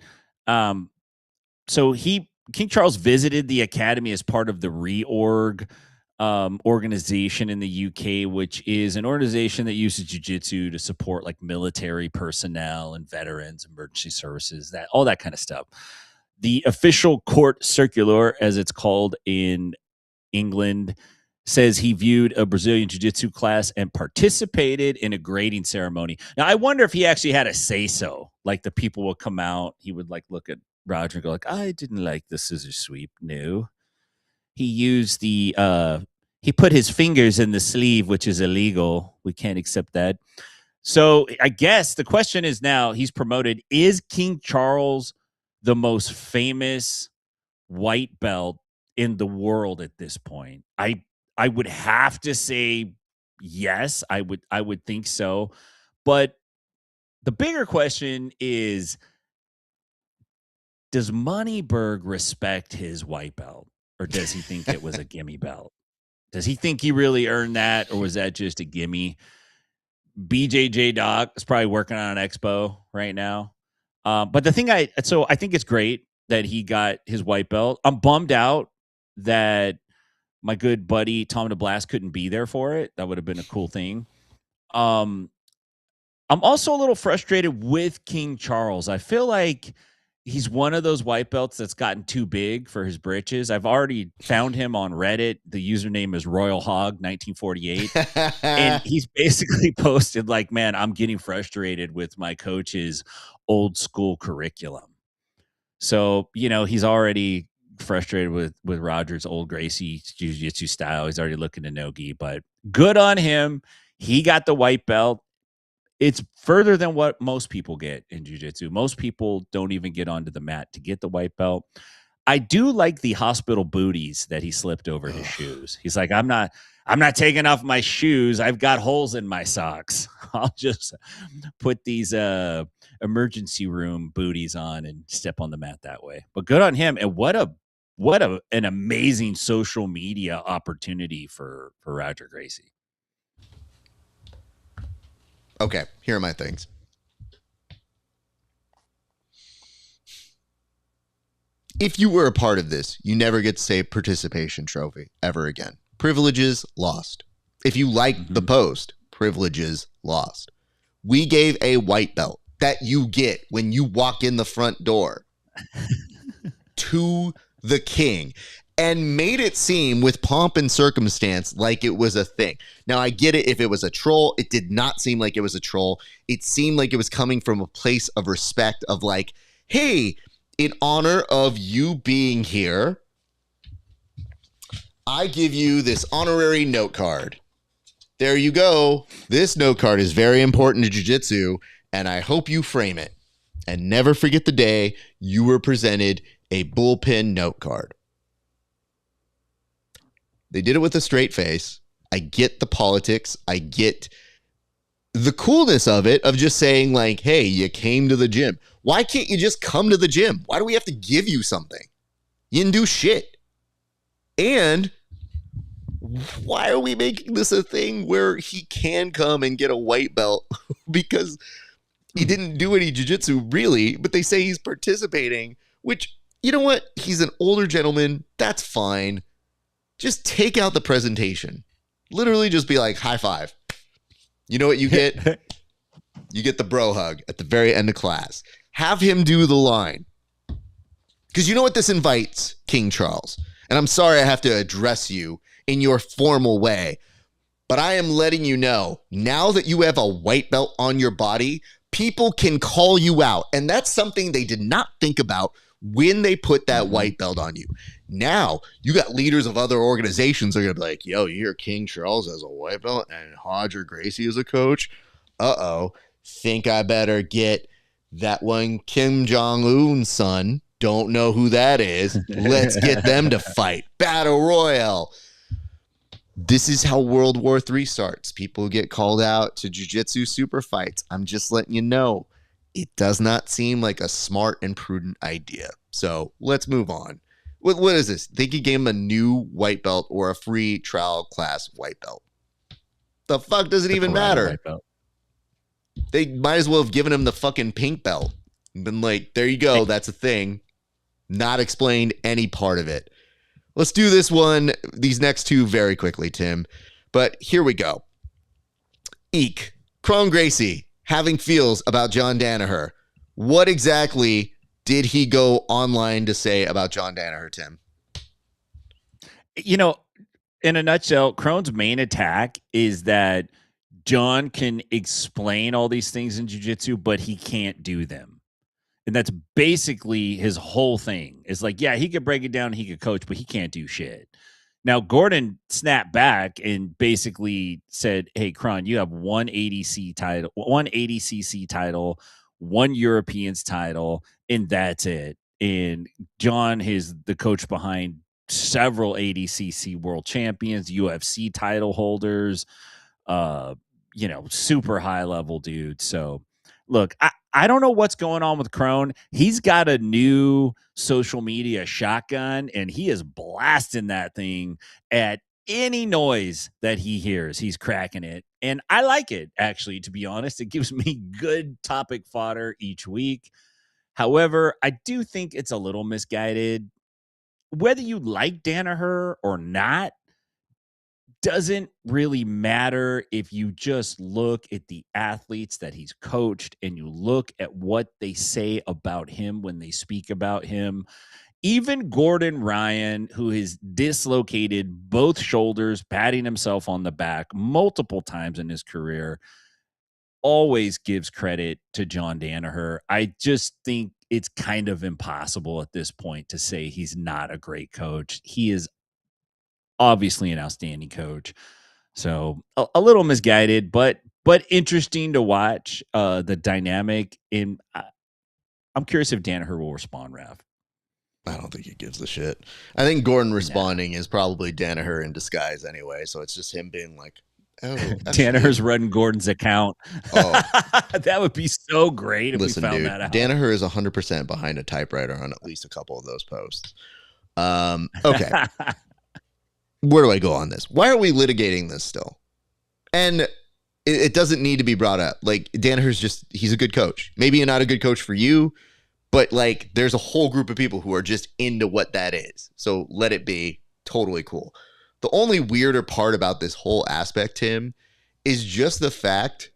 so King Charles visited the academy as part of the reorg organization in the UK, which is an organization that uses jiu-jitsu to support like military personnel and veterans, emergency services, all that kind of stuff. The official court circular, as it's called in England, says he viewed a Brazilian jiu-jitsu class and participated in a grading ceremony. Now, I wonder if he actually had a say-so. Like the people would come out, he would like look at Roger and go like, I didn't like the scissor sweep. No. He used he put his fingers in the sleeve, which is illegal. We can't accept that. So I guess the question is now he's promoted. Is King Charles the most famous white belt in the world at this point? I would have to say yes. I would think so. But the bigger question is, does Moneyberg respect his white belt, or does he think it was a gimme belt? Does he think he really earned that, or was that just a gimme? BJJ Doc is probably working on an expo right now. But the thing I think it's great that he got his white belt. I'm bummed out that my good buddy Tom DeBlas couldn't be there for it. That would have been a cool thing. I'm also a little frustrated with King Charles. I feel like he's one of those white belts that's gotten too big for his britches. I've already found him on Reddit. The username is Royal Hog 1948. And he's basically posted like, man, I'm getting frustrated with my coach's old school curriculum. So, he's already frustrated with Roger's old Gracie jiu-jitsu style. He's already looking to no-gi, but good on him. He got the white belt. It's further than what most people get in jiu-jitsu. Most people don't even get onto the mat to get the white belt. I do like the hospital booties that he slipped over his shoes. He's like, I'm not taking off my shoes. I've got holes in my socks. I'll just put these emergency room booties on and step on the mat that way. But good on him. And what an amazing social media opportunity for Roger Gracie. Okay, here are my things. If you were a part of this, you never get to say participation trophy ever again. privileges lost. If you liked the post, privileges lost. We gave a white belt that you get when you walk in the front door to the king and made it seem with pomp and circumstance like it was a thing. Now, I get it. If it was a troll, it did not seem like it was a troll. It seemed like it was coming from a place of respect of like, hey, in honor of you being here, I give you this honorary note card. There you go. This note card is very important to jiu-jitsu, and I hope you frame it. And never forget the day you were presented a bullpen note card. They did it with a straight face. I get the politics. I get the coolness of it, of just saying like, hey, you came to the gym. Why can't you just come to the gym? Why do we have to give you something? You didn't do shit. And why are we making this a thing where he can come and get a white belt because he didn't do any jiu-jitsu really, but they say he's participating, which, you know what? He's an older gentleman. That's fine. Just take out the presentation. Literally just be like, high five. You know what you get? You get the bro hug at the very end of class. Have him do the line. Because you know what this invites, King Charles? And I'm sorry I have to address you in your formal way, but I am letting you know, now that you have a white belt on your body, people can call you out. And that's something they did not think about when they put that white belt on you. Now, you got leaders of other organizations that are going to be like, yo, you hear King Charles has a white belt and Hodger Gracie is a coach? Uh-oh. Think I better get that one Kim Jong-un's son. Don't know who that is. Let's get them to fight. Battle Royale. This is how World War III starts. People get called out to jiu-jitsu super fights. I'm just letting you know, it does not seem like a smart and prudent idea. So let's move on. What is this? They could give him a new white belt or a free trial class white belt. The fuck does it even matter? They might as well have given him the fucking pink belt. Been like, there you go. That's a thing. Not explained any part of it. Let's do this one, these next two very quickly, Tim. But here we go. Eek. Cron Gracie having feels about John Danaher. What exactly did he go online to say about John Danaher, Tim? You know, in a nutshell, Cron's main attack is that John can explain all these things in jiu-jitsu, but he can't do them. And that's basically his whole thing. It's like, yeah, he could break it down, he could coach, but he can't do shit. Now, Gordon snapped back and basically said, hey, Cron, you have one ADCC title, one Europeans title, and that's it. And John is the coach behind several ADCC world champions, UFC title holders, super high level dude. So look, I don't know what's going on with Cron. He's got a new social media shotgun, and he is blasting that thing at any noise that he hears. He's cracking it. And I like it, actually, to be honest. It gives me good topic fodder each week. However, I do think it's a little misguided. Whether you like Danaher or not, doesn't really matter if you just look at the athletes that he's coached and you look at what they say about him when they speak about him. Even Gordon Ryan, who has dislocated both shoulders, patting himself on the back multiple times in his career, always gives credit to John Danaher. I just think it's kind of impossible at this point to say he's not a great coach. He is obviously an outstanding coach. So a little misguided, but interesting to watch the dynamic. I'm curious if Danaher will respond, Raf. I don't think he gives a shit. I think Gordon responding is probably Danaher in disguise anyway. So it's just him being like, oh, Danaher's running Gordon's account. Oh, that would be so great if we found that out. Danaher is 100% behind a typewriter on at least a couple of those posts. Okay. Where do I go on this? Why are we litigating this still? And it doesn't need to be brought up. Like, Danaher's he's a good coach. Maybe not a good coach for you, but like, there's a whole group of people who are just into what that is. So let it be totally cool. The only weirder part about this whole aspect, Tim, is just the fact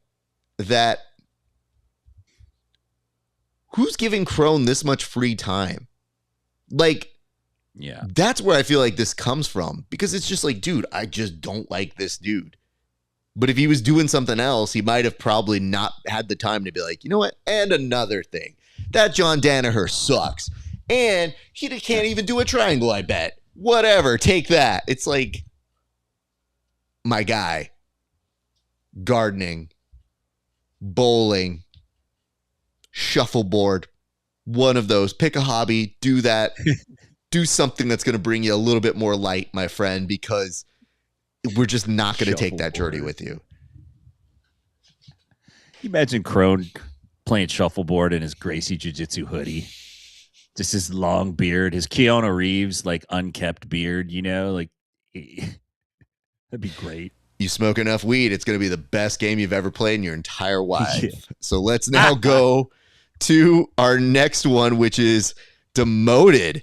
that who's giving Crone this much free time? Like, Yeah. that's where I feel like this comes from, because it's just like, dude, I just don't like this dude. But if he was doing something else, he might have probably not had the time to be like, you know what? And another thing, that John Danaher sucks. And he can't even do a triangle, I bet. Whatever, take that. It's like, my guy, gardening, bowling, shuffleboard, one of those. Pick a hobby, do that. Do something that's going to bring you a little bit more light, my friend, because we're just not going to take that journey with you. You imagine Crone playing shuffleboard in his Gracie Jiu-Jitsu hoodie. Just his long beard, his Keanu Reeves, like, unkept beard, you know? Like, that'd be great. You smoke enough weed, it's going to be the best game you've ever played in your entire life. Yeah. So let's now go to our next one, which is demoted.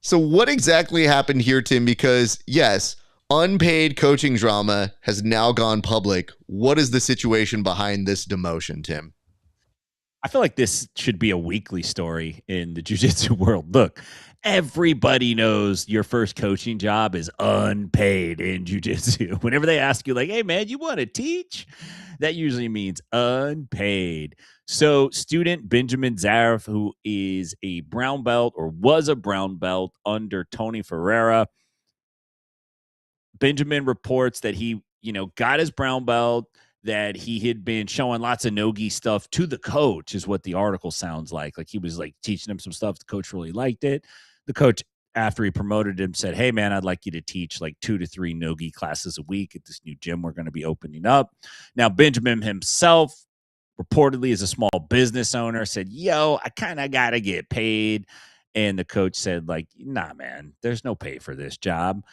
So what exactly happened here, Tim? Because, yes, unpaid coaching drama has now gone public. What is the situation behind this demotion, Tim? I feel like this should be a weekly story in the jiu-jitsu world. Look, everybody knows your first coaching job is unpaid in jiu-jitsu. Whenever they ask you, like, hey, man, you want to teach? That usually means unpaid. So student Benjamin Zaref, who is a brown belt or was a brown belt under Tony Ferreira, Benjamin reports that he, got his brown belt, that he had been showing lots of no-gi stuff to the coach, is what the article sounds like. Like, he was like teaching him some stuff. The coach really liked it. The coach, after he promoted him, said, hey, man, I'd like you to teach like 2 to 3 no-gi classes a week at this new gym we're going to be opening up. Now, Benjamin himself, reportedly as a small business owner, said, yo, I kind of got to get paid. And the coach said, like, nah, man, there's no pay for this job.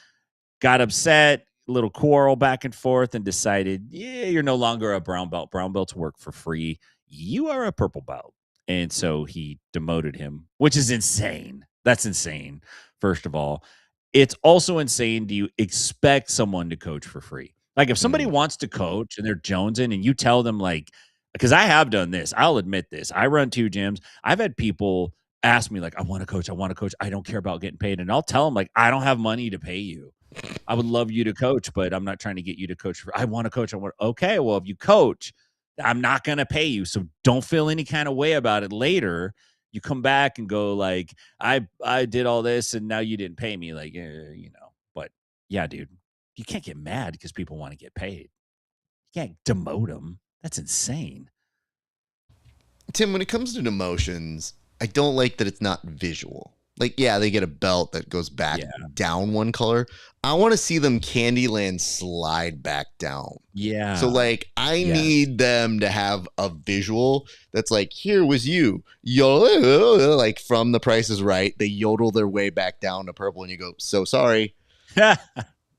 Got upset, little quarrel back and forth, and decided, yeah, you're no longer a brown belt. Brown belts work for free. You are a purple belt. And so he demoted him, which is insane. That's insane, first of all. It's also insane. Do you expect someone to coach for free? Like, if somebody wants to coach and they're jonesing and you tell them, like, because I have done this, I'll admit this. I run 2 gyms. I've had people ask me, like, I want to coach. I don't care about getting paid. And I'll tell them, like, I don't have money to pay you. I would love you to coach, but I'm not trying to get you to coach. I want to coach. Okay, well, if you coach, I'm not going to pay you. So don't feel any kind of way about it later. You come back and go, like, I did all this and now you didn't pay me. Like, but yeah, dude, you can't get mad because people want to get paid. You can't demote them. That's insane. Tim, when it comes to demotions, I don't like that it's not visual. Like, yeah, they get a belt that goes back down one color. I want to see them Candyland slide back down. Yeah. So, like, I need them to have a visual that's like, here was you. Yodel, like, from The Price is Right. They yodel their way back down to purple, and you go, so sorry.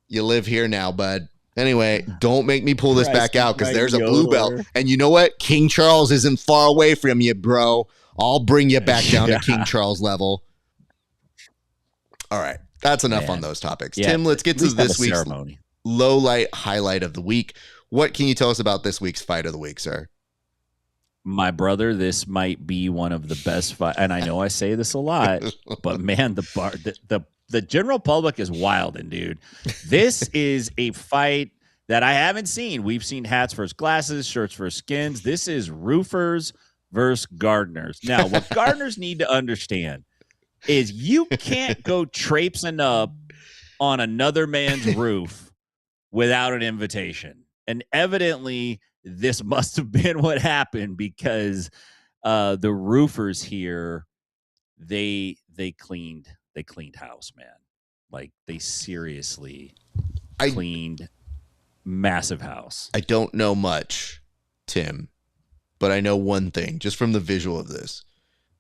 You live here now, bud. Anyway, don't make me pull this back out, because there's a blue belt. And you know what? King Charles isn't far away from you, bro. I'll bring you back down to King Charles level. All right. That's enough on those topics. Yeah, Tim, let's get to this week's ceremony. Low light highlight of the week. What can you tell us about this week's fight of the week, sir? My brother, this might be one of the best fight. And I know I say this a lot, but man, the general public is wilding, dude. This is a fight that I haven't seen. We've seen hats versus glasses, shirts versus skins. This is roofers versus gardeners. Now, what gardeners need to understand is you can't go traipsing up on another man's roof without an invitation. And evidently, this must have been what happened, because the roofers here, they cleaned house, man. Like, they seriously cleaned massive house. I don't know much, Tim, but I know one thing just from the visual of this.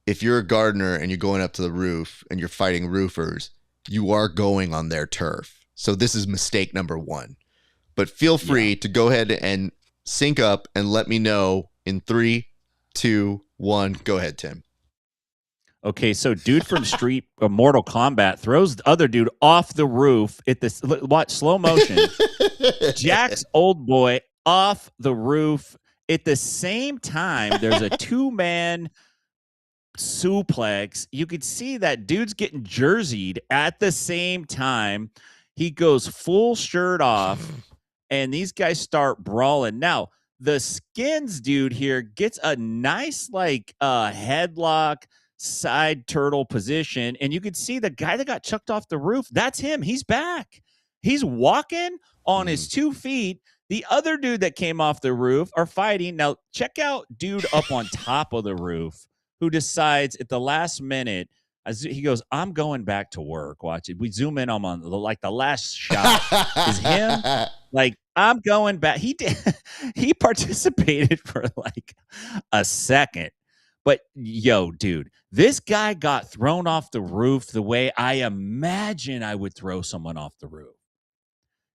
If you're a gardener and you're going up to the roof and you're fighting roofers, you are going on their turf. So this is mistake number 1. But feel free to go ahead and sync up and let me know in 3, 2, 1. Go ahead, Tim. Okay, so dude from Street Mortal Kombat throws the other dude off the roof at this. Watch slow motion. Jack's old boy off the roof at the same time. There's a 2-man suplex. You could see that dude's getting jerseyed at the same time. He goes full shirt off, and these guys start brawling. Now, the Skins dude here gets a nice headlock side turtle position, and you could see the guy that got chucked off the roof. That's him. He's back. He's walking on his 2 feet. The other dude that came off the roof are fighting. Now, check out dude up on top of the roof who decides at the last minute, as he goes, I'm going back to work. Watch it. We zoom in on the last shot is him. Like, I'm going back. He did. He participated for like a second. But yo, dude, this guy got thrown off the roof the way I imagine I would throw someone off the roof.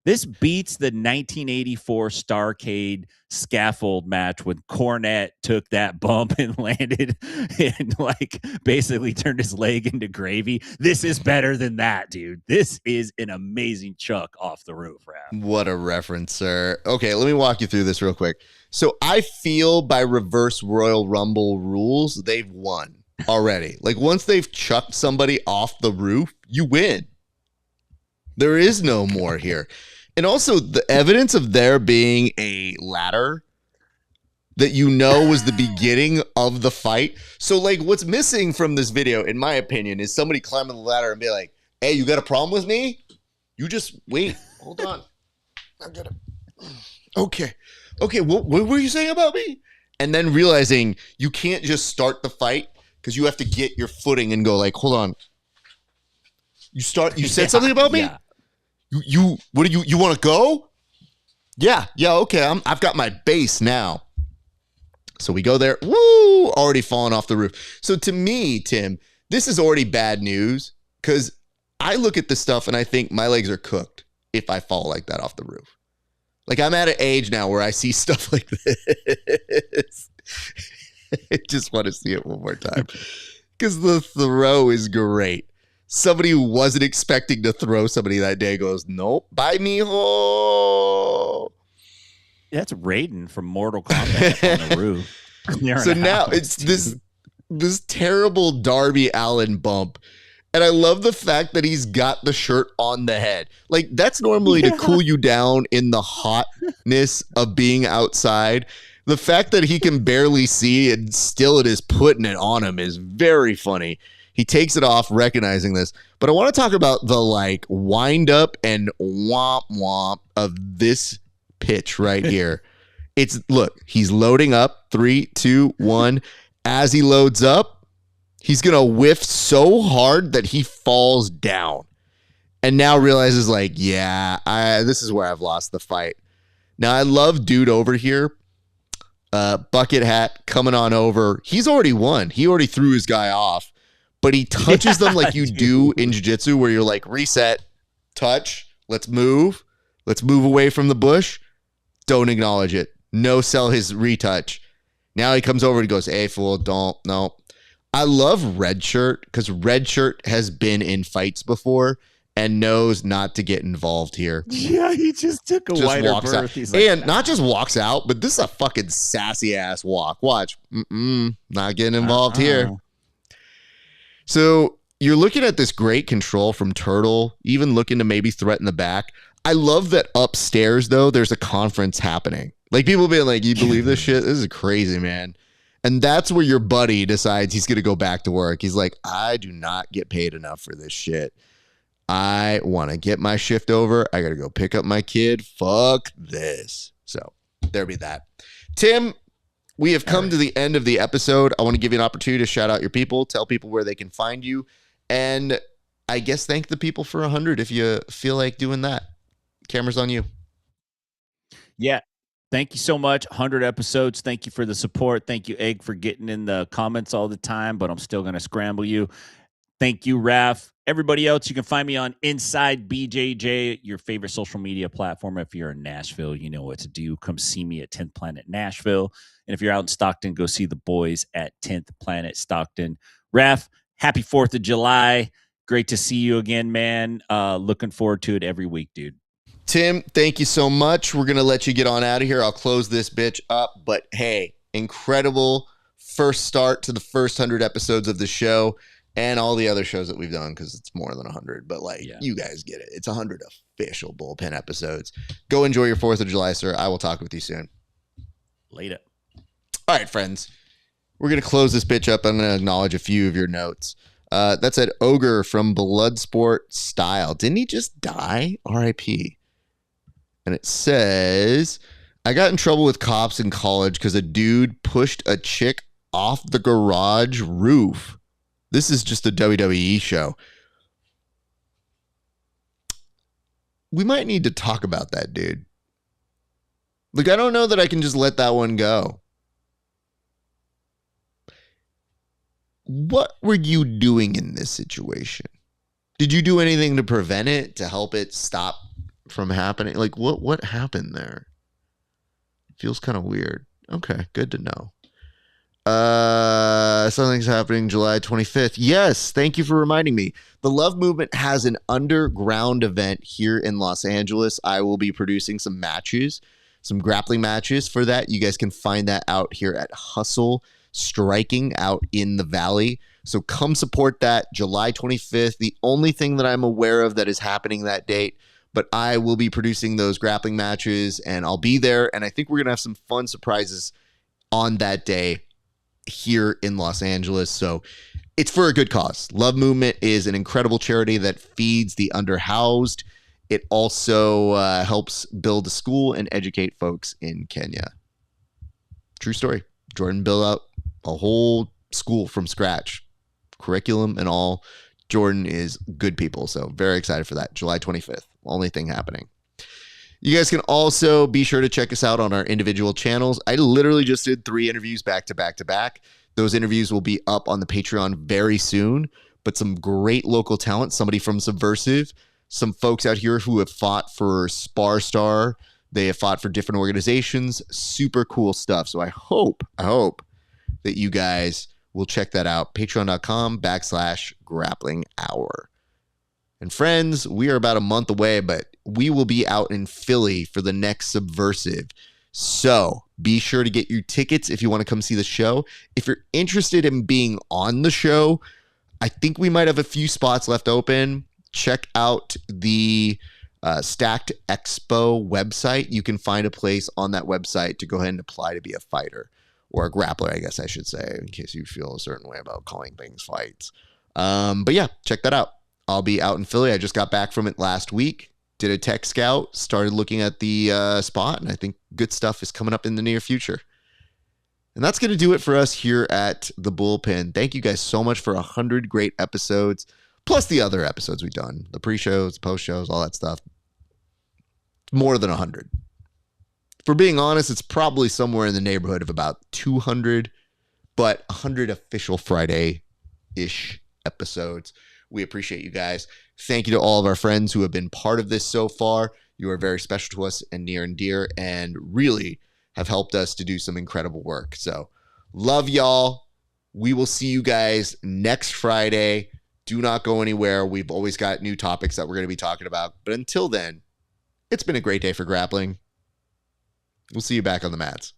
This beats the 1984 Starrcade scaffold match when Cornette took that bump and landed and basically turned his leg into gravy. This is better than that, dude. This is an amazing chuck off the roof, Raph. What a reference, sir. Okay, let me walk you through this real quick. So I feel by reverse Royal Rumble rules, they've won already. Like once they've chucked somebody off the roof, you win. There is no more here. And also the evidence of there being a ladder that was the beginning of the fight. So like what's missing from this video, in my opinion, is somebody climbing the ladder and be like, hey, you got a problem with me? You just wait. Hold on. I'm gonna. Okay. What were you saying about me? And then realizing you can't just start the fight because you have to get your footing and go like, hold on. You said something about me? Yeah. You want to go? Yeah, okay. I've got my base now. So we go there. Woo! Already falling off the roof. So to me, Tim, this is already bad news because I look at this stuff and I think my legs are cooked if I fall like that off the roof. Like I'm at an age now where I see stuff like this. I just want to see it one more time because the throw is great. Somebody who wasn't expecting to throw somebody that day goes, nope, bye, mijo. That's Raiden from Mortal Kombat on the roof. So now it's this terrible Darby Allin bump. And I love the fact that he's got the shirt on the head. Like that's normally to cool you down in the hotness of being outside. The fact that he can barely see and still it is putting it on him is very funny. He takes it off, recognizing this. But I want to talk about the wind up and womp womp of this pitch right here. Look, he's loading up. 3, 2, 1. As he loads up, he's going to whiff so hard that he falls down. And now realizes this is where I've lost the fight. Now I love dude over here. Bucket hat coming on over. He's already won. He already threw his guy off. But he touches them like you do in jiu-jitsu where you're like, reset, touch, let's move away from the bush. Don't acknowledge it. No sell his retouch. Now he comes over and goes, hey, fool, no. I love Red Shirt because Red Shirt has been in fights before and knows not to get involved here. Yeah, he just took a wider berth. He's like, and not just walks out, but this is a fucking sassy-ass walk. Watch. Not getting involved here. So you're looking at this great control from Turtle, even looking to maybe threaten the back. I love that upstairs, though, there's a conference happening. Like people being like, you believe this shit? This is crazy, man. And that's where your buddy decides he's going to go back to work. He's like, I do not get paid enough for this shit. I want to get my shift over. I got to go pick up my kid. Fuck this. So there be that. Tim, we have come to the end of the episode. I want to give you an opportunity to shout out your people, tell people where they can find you, and I guess thank the people for 100 if you feel like doing that. Camera's on you. Yeah. Thank you so much. 100 episodes. Thank you for the support. Thank you, Egg, for getting in the comments all the time, but I'm still going to scramble you. Thank you, Raf. Everybody else, you can find me on Inside BJJ, your favorite social media platform. If you're in Nashville, you know what to do. Come see me at 10th Planet Nashville. And if you're out in Stockton, go see the boys at 10th Planet Stockton. Raf, Happy 4th of July. Great to see you again, man. Looking forward to it every week, dude. Tim, thank you so much. We're going to let you get on out of here. I'll close this bitch up. But hey, incredible first start to the first 100 episodes of the show and all the other shows that we've done, because it's more than 100. But you guys get it. It's 100 official Bullpen episodes. Go enjoy your 4th of July, sir. I will talk with you soon. Later. All right, friends. We're going to close this bitch up. I'm going to acknowledge a few of your notes. That said, Ogre from Bloodsport Style. Didn't he just die? R.I.P. And it says, I got in trouble with cops in college because a dude pushed a chick off the garage roof. This is just a WWE show. We might need to talk about that, dude. I don't know that I can just let that one go. What were you doing in this situation? Did you do anything to prevent it, to help it stop from happening? What happened there? Feels kind of weird. Okay, good to know. Something's happening July 25th. Yes, thank you for reminding me. The Love Movement has an underground event here in Los Angeles. I will be producing some matches, some grappling matches for that. You guys can find that out here at Hustle Striking out in the Valley. So come support that July 25th. The only thing that I'm aware of that is happening that date, but I will be producing those grappling matches and I'll be there. And I think we're going to have some fun surprises on that day here in Los Angeles. So it's for a good cause. Love Movement is an incredible charity that feeds the underhoused. It also helps build a school and educate folks in Kenya. True story. Jordan built out a whole school from scratch, curriculum and all. Jordan is good people. So very excited for that. July 25th. Only thing happening. You guys can also be sure to check us out on our individual channels. I literally just did 3 interviews back to back to back. Those interviews will be up on the Patreon very soon, but some great local talent, somebody from Subversive, some folks out here who have fought for Sparstar. They have fought for different organizations. Super cool stuff. So I hope that you guys will check that out. Patreon.com/grappling hour. And friends, we are about a month away, but we will be out in Philly for the next Subversive. So be sure to get your tickets if you want to come see the show. If you're interested in being on the show, I think we might have a few spots left open. Check out the Stacked Expo website. You can find a place on that website to go ahead and apply to be a fighter, or a grappler, I guess I should say, in case you feel a certain way about calling things fights. But yeah, check that out. I'll be out in Philly. I just got back from it last week. Did a tech scout, started looking at the spot, and I think good stuff is coming up in the near future. And that's going to do it for us here at the Bullpen. Thank you guys so much for 100 great episodes, plus the other episodes we've done, the pre-shows, post-shows, all that stuff. More than 100. For being honest, it's probably somewhere in the neighborhood of about 200, but 100 official Friday-ish episodes. We appreciate you guys. Thank you to all of our friends who have been part of this so far. You are very special to us and near and dear, and really have helped us to do some incredible work. So love y'all. We will see you guys next Friday. Do not go anywhere. We've always got new topics that we're going to be talking about. But until then, it's been a great day for grappling. We'll see you back on the mats.